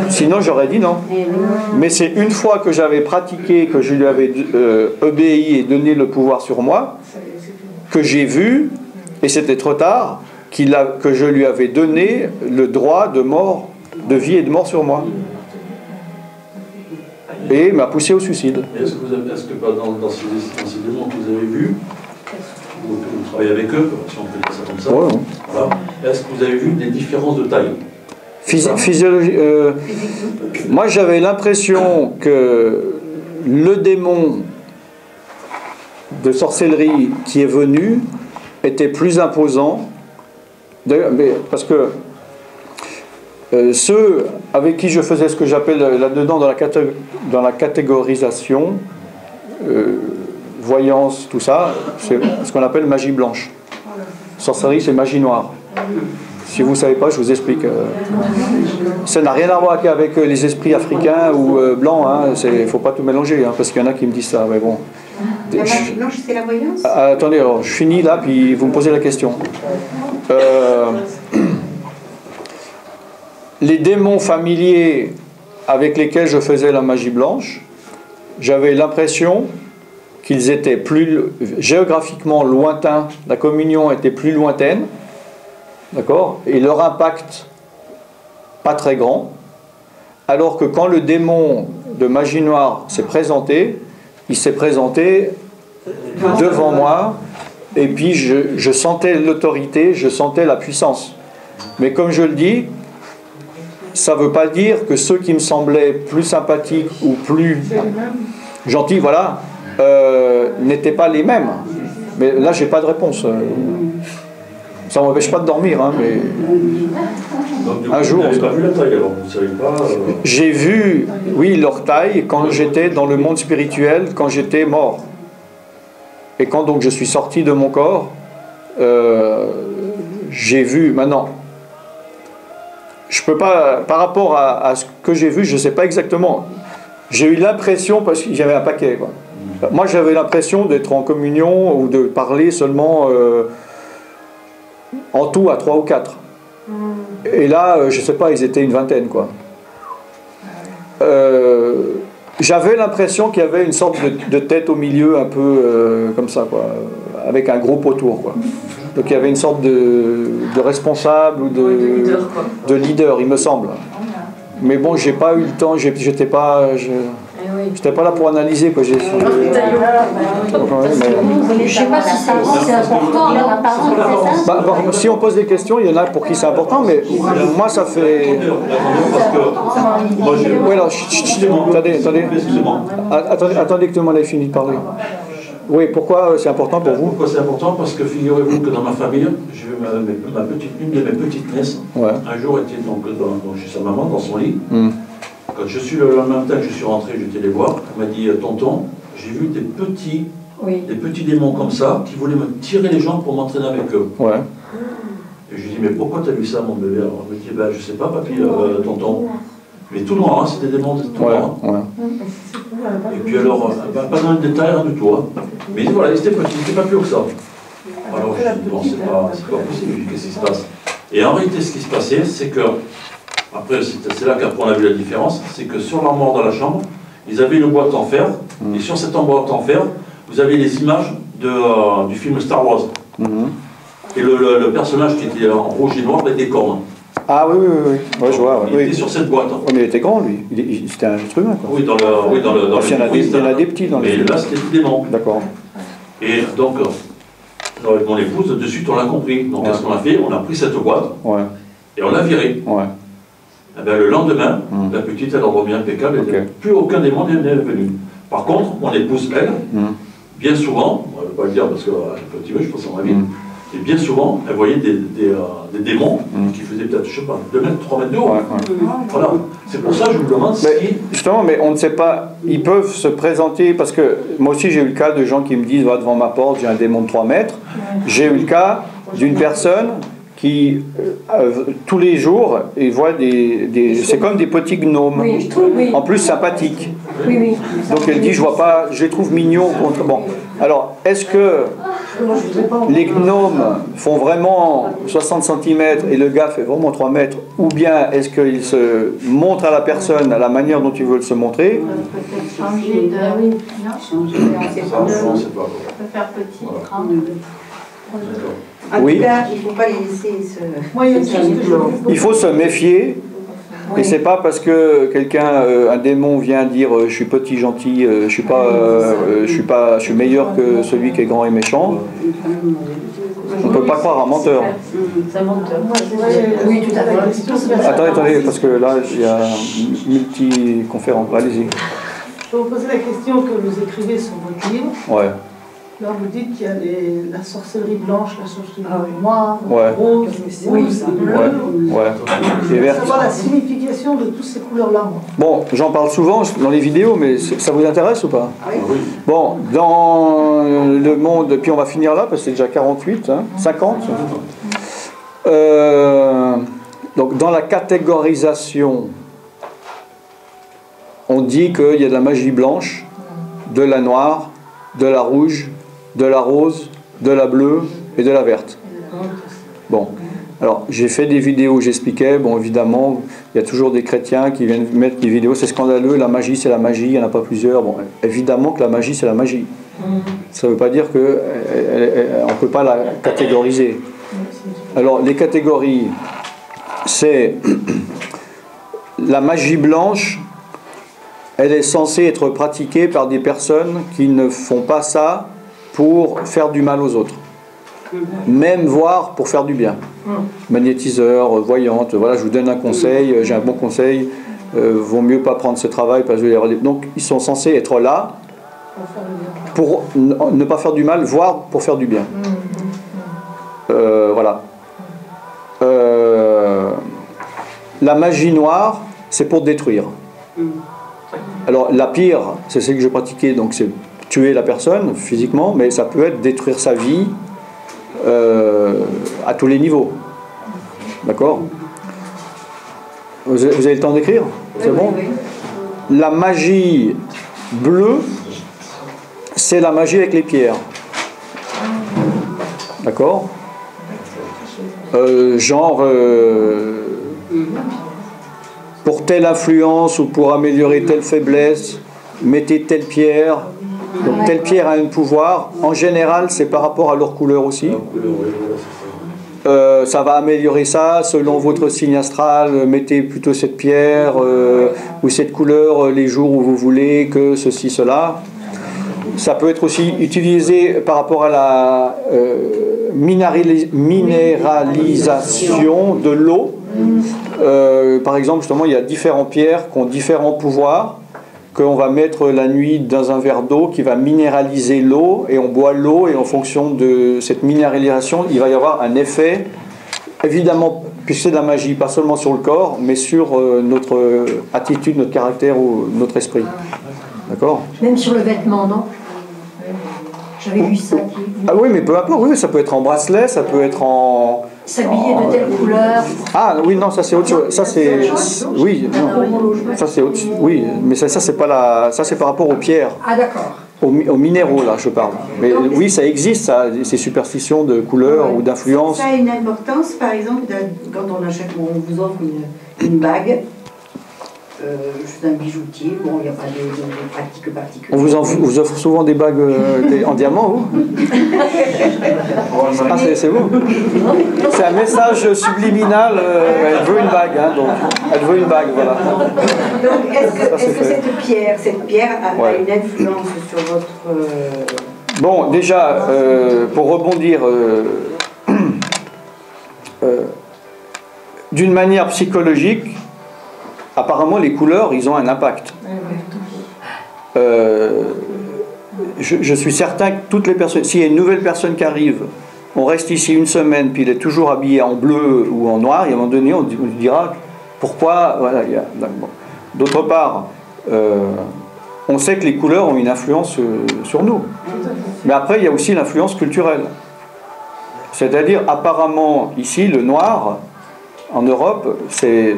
Sinon, j'aurais dit non. Mais c'est une fois que j'avais pratiqué, que je lui avais obéi et donné le pouvoir sur moi, que j'ai vu, et c'était trop tard, que je lui avais donné le droit de mort, de vie et de mort sur moi. Et m'a poussé au suicide. Est-ce que dans ces démons que vous avez vus, vous travaillez avec eux, si on peut dire ça comme ça, voilà. Est-ce que vous avez vu des différences de taille? Moi, j'avais l'impression que le démon de sorcellerie qui est venu était plus imposant. Parce que ceux avec qui je faisais ce que j'appelle là-dedans dans la catégorisation, voyance, tout ça, c'est ce qu'on appelle magie blanche. Sorcellerie, c'est magie noire. Si vous ne savez pas, je vous explique. Ça n'a rien à voir avec les esprits africains ou blancs. Il ne faut pas tout mélanger, parce qu'il y en a qui me disent ça. Mais bon. La magie blanche, c'est la voyance? Attendez, alors, je finis là, puis vous me posez la question. Les démons familiers avec lesquels je faisais la magie blanche, j'avais l'impression qu'ils étaient plus géographiquement lointains, la communion était plus lointaine, d'accord, et leur impact pas très grand, alors que quand le démon de magie noire s'est présenté, il s'est présenté devant moi, et puis je sentais l'autorité, je sentais la puissance. Mais comme je le dis, ça ne veut pas dire que ceux qui me semblaient plus sympathiques ou plus gentils, voilà, n'étaient pas les mêmes. Mais là, j'ai pas de réponse. Ça ne m'empêche pas de dormir, mais donc, un jour. Vous n'avez pas vu la taille alors, vous savez pas. J'ai vu, oui, leur taille quand j'étais dans le monde spirituel, quand j'étais mort. Et quand donc je suis sorti de mon corps, j'ai vu. Maintenant, je peux pas, par rapport à ce que j'ai vu, je ne sais pas exactement. J'ai eu l'impression, parce qu'il y avait un paquet, quoi. Moi, j'avais l'impression d'être en communion ou de parler seulement en tout à 3 ou 4. Et là, je ne sais pas, ils étaient une vingtaine, quoi. J'avais l'impression qu'il y avait une sorte de tête au milieu, un peu comme ça, quoi, avec un groupe autour, quoi. Donc il y avait une sorte de responsable ou de leader, il me semble. Mais bon, j'ai pas eu le temps, j'étais pas là pour analyser, quoi. Je ne sais pas si c'est important, si on pose des questions, il y en a pour qui c'est important, mais moi ça fait. Attendez que tout le monde ait fini de parler. Oui, pourquoi c'est important pour vous? Pourquoi c'est important? Parce que figurez-vous que dans ma famille, j'ai vu une de mes petites nièces, un jour était donc chez sa maman, dans son lit. Quand je suis le lendemain matin que je suis rentré, j'étais les voir, elle m'a dit tonton, j'ai vu des petits démons comme ça qui voulaient me tirer les jambes pour m'entraîner avec eux. Et je lui dis mais pourquoi tu as vu ça mon bébé? Alors elle me dit je sais pas papy, tonton. Mais tout noir, c'était des démons tout noirs. Et puis alors, pas dans le détail, rien du tout. Mais voilà, ils étaient petits, ils n'étaient pas plus haut que ça. Alors je dis bon, c'est pas possible, qu'est-ce qui se passe? Et en réalité, ce qui se passait, c'est que, après, c'est là qu'après on a vu la différence, c'est que sur l'armoire dans la chambre, ils avaient une boîte en fer, et sur cette boîte en fer, vous avez les images du film Star Wars. Et le personnage qui était en rouge et noir avait des cornes. Ah oui, je vois. Il était sur cette boîte. Mais il était grand, lui. C'était un être humain, quoi. Oui, dans le il y en a des petits dans les. Mais là, c'était des démons. D'accord. Et donc, avec mon épouse, de suite, on l'a compris. Donc, qu'est-ce qu'on a fait? On a pris cette boîte et on l'a virée. Et bien, le lendemain, la petite, elle revenait impeccable, et plus aucun démon n'est venu. Par contre, mon épouse, elle, bien souvent, on ne va pas le dire parce qu'elle est un petit peu, je pense, en ma vie, Et bien souvent, elle voyait des démons qui faisaient peut-être, je sais pas, 2 mètres, 3 mètres de haut. Voilà. C'est pour ça que je me demande Justement, mais on ne sait pas, ils peuvent se présenter, parce que moi aussi j'ai eu le cas de gens qui me disent, va devant ma porte, j'ai un démon de 3 mètres. J'ai eu le cas d'une personne qui, tous les jours, il voit c'est comme des petits gnomes, en plus sympathiques. Donc elle dit, je vois pas, je les trouve mignons. Bon, alors, est-ce que les gnomes font vraiment 60 cm et le gars fait vraiment 3 mètres, ou bien est-ce qu'il se montre à la personne à la manière dont il veut se montrer? Peut-être changer de... faire petit, grand. En tout cas, il ne faut pas les laisser se... Il faut se méfier. Et c'est pas parce que un démon vient dire je suis petit, gentil, je suis meilleur que celui qui est grand et méchant. On ne peut pas croire un menteur. C'est un menteur. Oui, tout à fait. Attendez, parce que là, il y a multi-conférence. Allez-y. Je vais vous poser la question que vous écrivez sur votre livre. Ouais. Là, vous dites qu'il y a la sorcellerie blanche, la sorcellerie noire, rose, bleue. Je veux savoir la signification de toutes ces couleurs-là. Bon, j'en parle souvent dans les vidéos, mais ça vous intéresse ou pas? Oui. Bon, dans le monde, puis on va finir là, parce que c'est déjà 48, 50. Donc, dans la catégorisation, on dit qu'il y a de la magie blanche, de la noire, de la rouge, de la rose, de la bleue et de la verte. Bon, alors j'ai fait des vidéos où j'expliquais, bon évidemment, il y a toujours des chrétiens qui viennent mettre des vidéos, c'est scandaleux, la magie c'est la magie, il n'y en a pas plusieurs. Bon, évidemment que la magie c'est la magie. Ça ne veut pas dire qu'on ne peut pas la catégoriser. Alors les catégories, c'est la magie blanche, elle est censée être pratiquée par des personnes qui ne font pas ça pour faire du mal aux autres. Même voire pour faire du bien. Magnétiseur, voyante, voilà, je vous donne un conseil, j'ai un bon conseil, vaut mieux pas prendre ce travail parce que donc ils sont censés être là pour ne pas faire du mal, voire pour faire du bien. Voilà. La magie noire, c'est pour détruire. Alors la pire, c'est celle que je pratiquais, donc c'est tuer la personne physiquement, mais ça peut être détruire sa vie à tous les niveaux. D'accord? Vous avez le temps d'écrire? C'est bon? La magie bleue, c'est la magie avec les pierres. D'accord? Pour telle influence ou pour améliorer telle faiblesse, mettez telle pierre. Donc telle pierre a un pouvoir. En général, c'est par rapport à leur couleur aussi. Ça va améliorer ça selon votre signe astral. Mettez plutôt cette pierre ou cette couleur les jours où vous voulez, que ceci, cela. Ça peut être aussi utilisé par rapport à la minéralisation de l'eau. Par exemple, justement, il y a différentes pierres qui ont différents pouvoirs, qu'on va mettre la nuit dans un verre d'eau qui va minéraliser l'eau, et on boit l'eau, et en fonction de cette minéralisation, il va y avoir un effet, évidemment, puisque c'est de la magie, pas seulement sur le corps, mais sur notre attitude, notre caractère ou notre esprit. D'accord? Même sur le vêtement, non? J'avais vu ça. Ah oui, mais peu importe, oui, ça peut être en bracelet, ça peut être en... S'habiller de telle couleur. Ah oui, non, ça c'est autre chose. Ça c'est... Oui, non. Ça c'est autre... Oui, mais ça c'est pas la... Ça c'est par rapport aux pierres. Ah d'accord. Aux minéraux, là, je parle. Mais oui, ça existe, ça, ces superstitions de couleur ou d'influence. Ça a une importance, par exemple, quand on achète, on vous offre une bague. Je suis un bijoutier, bon, il n'y a pas de pratique particulière. On vous offre souvent des bagues en diamant, vous? Ah, c'est vous? C'est un message subliminal, elle veut une bague, hein, donc elle veut une bague, voilà. Donc, est-ce que cette pierre a une influence sur votre... Bon, déjà, pour rebondir, d'une manière psychologique, apparemment, les couleurs, ils ont un impact. Je suis certain que toutes les personnes, s'il y a une nouvelle personne qui arrive, on reste ici une semaine, puis il est toujours habillé en bleu ou en noir, et à un moment donné, on lui dira pourquoi. Voilà, bon. D'autre part, on sait que les couleurs ont une influence sur nous. Mais après, il y a aussi l'influence culturelle. C'est-à-dire, apparemment, ici, le noir, en Europe, c'est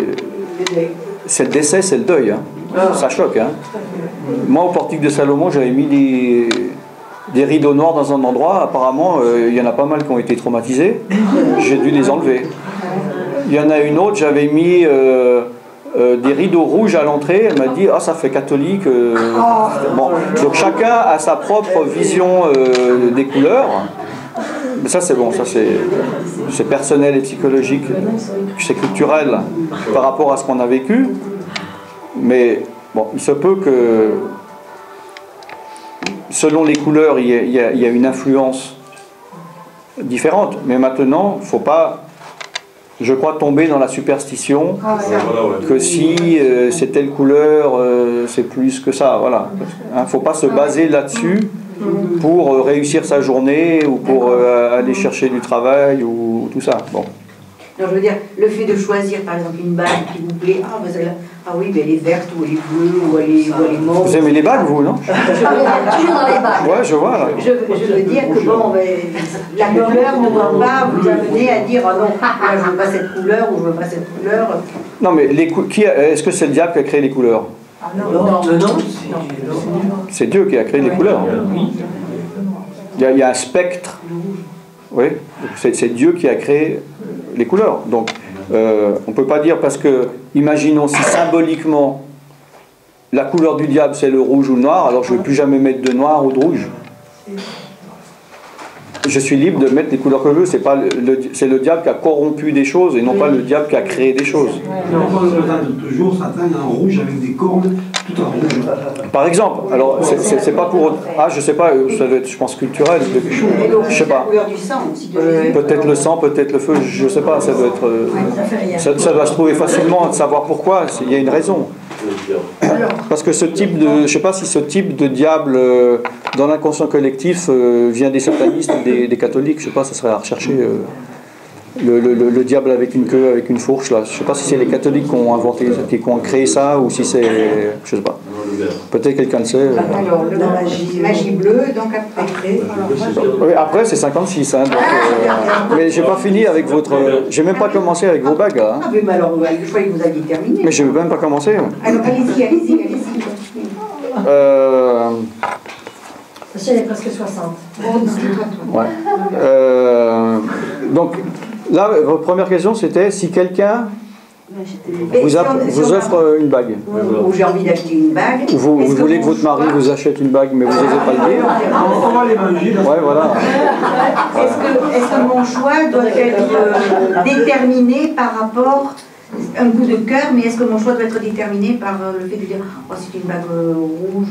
le décès, c'est le deuil. Hein. Ça choque. Hein. Moi, au portique de Salomon, j'avais mis des rideaux noirs dans un endroit. Apparemment, il y en a pas mal qui ont été traumatisés. J'ai dû les enlever. Il y en a une autre, j'avais mis des rideaux rouges à l'entrée. Elle m'a dit « Ah, ça fait catholique. Bon. Donc chacun a sa propre vision des couleurs. Mais ça, c'est bon. Ça, c'est personnel et psychologique. C'est culturel par rapport à ce qu'on a vécu. Mais bon, il se peut que selon les couleurs, il y a une influence différente. Mais maintenant, il ne faut pas, je crois, tomber dans la superstition que si c'est telle couleur, c'est plus que ça. Voilà. Il ne faut pas se baser là-dessus pour réussir sa journée ou pour aller chercher du travail ou tout ça. Bon. Non, je veux dire, le fait de choisir par exemple une bague qui vous plaît, ah oui, mais elle est verte ou elle est bleue ou elle est mauve. Vous aimez les bagues, vous, non? Toujours dans les bagues. Ouais, je vois. Là. Je veux dire que bon, la couleur ne doit pas vous amener à dire oh non, là, je veux pas cette couleur ou je veux pas cette couleur. Non, mais est-ce que c'est le diable qui a créé les couleurs? Non. C'est Dieu qui a créé les couleurs. Il y a un spectre. Oui, c'est Dieu qui a créé les couleurs. Donc, on ne peut pas dire parce que, imaginons si symboliquement la couleur du diable c'est le rouge ou le noir, alors je ne vais plus jamais mettre de noir ou de rouge. Je suis libre de mettre les couleurs que je veux. C'est le diable qui a corrompu des choses et non pas le diable qui a créé des choses. Toujours Satan en rouge avec des cornes tout en rouge. Par exemple, alors c'est pas pour. Ah, je sais pas, ça doit être, je pense, culturel. Je sais pas. Peut-être le sang, peut-être le feu, je sais pas. Ça doit être. Ça doit se trouver facilement de savoir pourquoi. Il y a une raison. Parce que ce type de, je sais pas si ce type de diable dans l'inconscient collectif vient des satanistes ou des catholiques. Je sais pas, ça serait à rechercher le diable avec une queue, avec une fourche là. Je sais pas si c'est les catholiques qui ont inventé, qui ont créé ça ou si c'est, je sais pas. Peut-être quelqu'un le sait. Alors la magie bleue, donc après. Oui, après c'est 56. Hein, donc, mais j'ai pas fini avec votre. J'ai même pas commencé avec vos bagues. Hein. Ah oui, mais alors je croyais que vous aviez terminé. Mais j'ai même pas commencé. Alors allez-y. Monsieur, il est presque 60. Ouais. Donc là, votre première question c'était si quelqu'un vous offre une bague. Ou j'ai envie d'acheter une bague. Vous voulez que votre mari vous achète une bague, mais vous n'osez pas le dire. On va les manger. Ouais, voilà. Est-ce que mon choix doit être déterminé par rapport un coup de cœur, mais est-ce que mon choix doit être déterminé par le fait de dire oh, c'est une bague rouge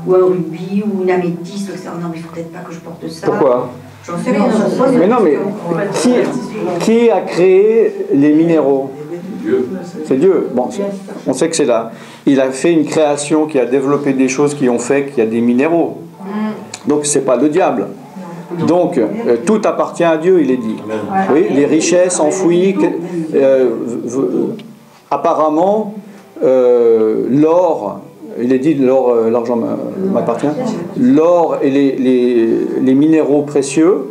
ou un rubis ou une améthyste, etc. Non, mais il ne faut peut-être pas que je porte ça. Pourquoi? J'en sais rien. Mais non, mais qui a créé les minéraux? Dieu. C'est Dieu. Bon, on sait que c'est là. Il a fait une création qui a développé des choses qui ont fait qu'il y a des minéraux. Donc c'est pas le diable. Donc tout appartient à Dieu, il est dit. Oui, les richesses enfouies. Apparemment, l'or. Il est dit l'argent m'appartient. L'or et les minéraux précieux,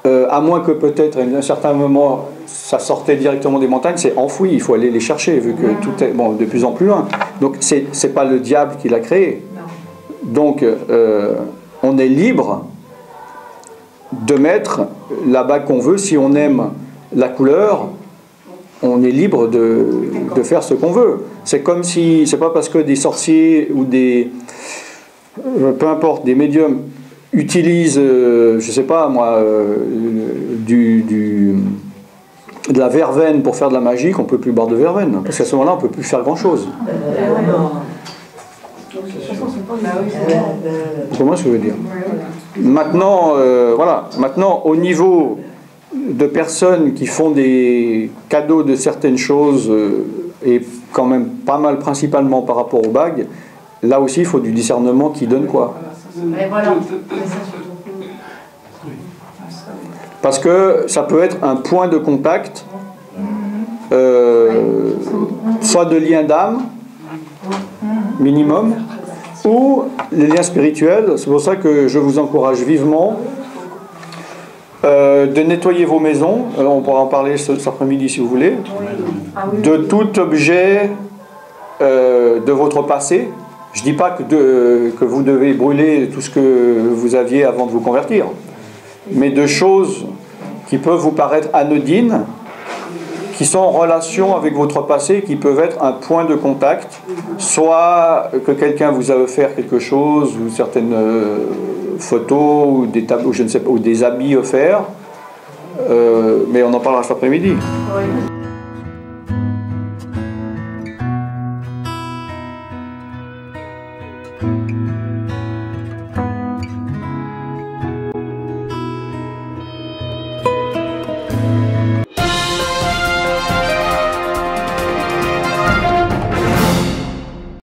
à moins que peut-être à un certain moment ça sortait directement des montagnes, c'est enfoui, il faut aller les chercher vu que tout est de plus en plus loin. Donc c'est pas le diable qui l'a créé. Donc on est libre de mettre la bague qu'on veut. Si on aime la couleur, on est libre de faire ce qu'on veut. C'est comme si, c'est pas parce que des sorciers ou peu importe, des médiums utilisent, je sais pas moi, de la verveine pour faire de la magie qu'on peut plus boire de verveine. Parce qu'à ce moment-là, on peut plus faire grand-chose. Vous comprenez ce que je veux dire? Maintenant, voilà. Maintenant, au niveau de personnes qui font des cadeaux de certaines choses et quand même pas mal principalement par rapport aux bagues, là aussi il faut du discernement qui donne quoi. Mais voilà. Parce que ça peut être un point de contact, soit de lien d'âme, minimum, ou les liens spirituels. C'est pour ça que je vous encourage vivement de nettoyer vos maisons, on pourra en parler cet après-midi si vous voulez, de tout objet de votre passé. Je ne dis pas que vous devez brûler tout ce que vous aviez avant de vous convertir, mais de choses qui peuvent vous paraître anodines, qui sont en relation avec votre passé, qui peuvent être un point de contact, soit que quelqu'un vous a offert quelque chose, ou certaines photos, ou des tableaux, je ne sais pas, ou des habits offerts, mais on en parlera cet après-midi. Oui.